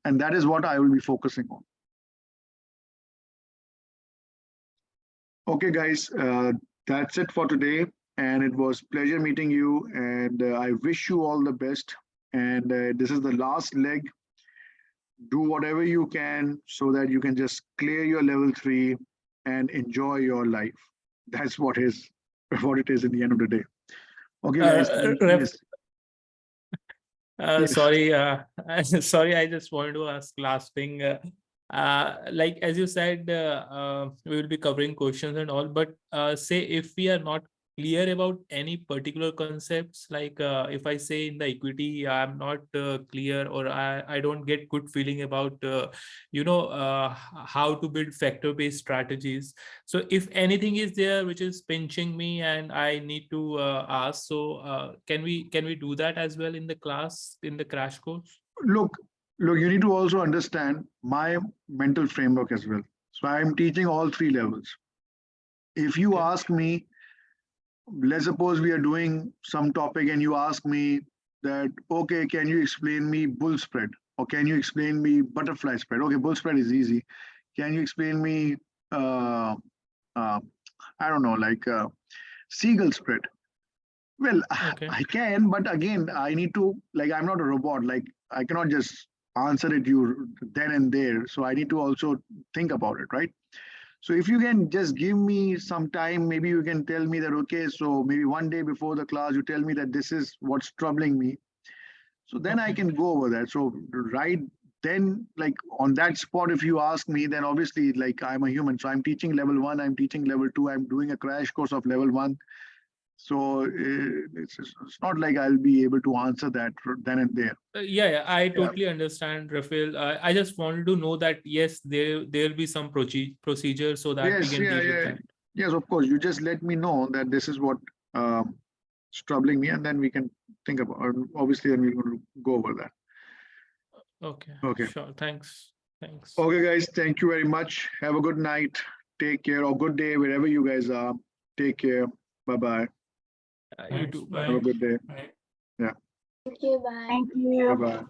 And that is what I will be focusing on. Okay, guys, that's it for today. And it was pleasure meeting you. And I wish you all the best. And this is the last leg. Do whatever you can so that you can just clear your level 3 and enjoy your life. That's what it is in the end of the day. Okay, guys. Yes. Sorry, sorry, I just wanted to ask last thing. Like as you said, we will be covering questions and all, but say if we are not clear about any particular concepts, like if I say in the equity, I'm not clear, or I don't get good feeling about, how to build factor-based strategies. So if anything is there which is pinching me and I need to ask, so can we do that as well in the class, in the crash course? Look, you need to also understand my mental framework as well. So I'm teaching all 3 levels. If you ask me, let's suppose we are doing some topic and you ask me that, okay, can you explain me bull spread? Or can you explain me butterfly spread? Okay, bull spread is easy. Can you explain me, I don't know, like seagull spread? Well, okay. I can, but again, I need to, like, I'm not a robot. Like, I cannot just answer it you then and there. So I need to also think about it, right? So if you can just give me some time, maybe you can tell me that, okay, so maybe one day before the class, you tell me that this is what's troubling me. So then I can go over that. So right then, like on that spot, if you ask me, then obviously, like I'm a human. So I'm teaching level 1, I'm teaching level 2, I'm doing a crash course of level 1. So it's not like I'll be able to answer that then and there. Yeah, I totally understand, Rafael. I just wanted to know that, yes, there'll be some procedure so that we can deal with that. Yes, of course. You just let me know that this is what is troubling me, and then we can think about it. Obviously, then we're going to go over that. Okay. Sure. Thanks. Okay, guys. Thank you very much. Have a good night. Take care, or good day wherever you guys are. Take care. Bye-bye. You too. Bye. Have a good day. Thank you. Thank you. Bye-bye.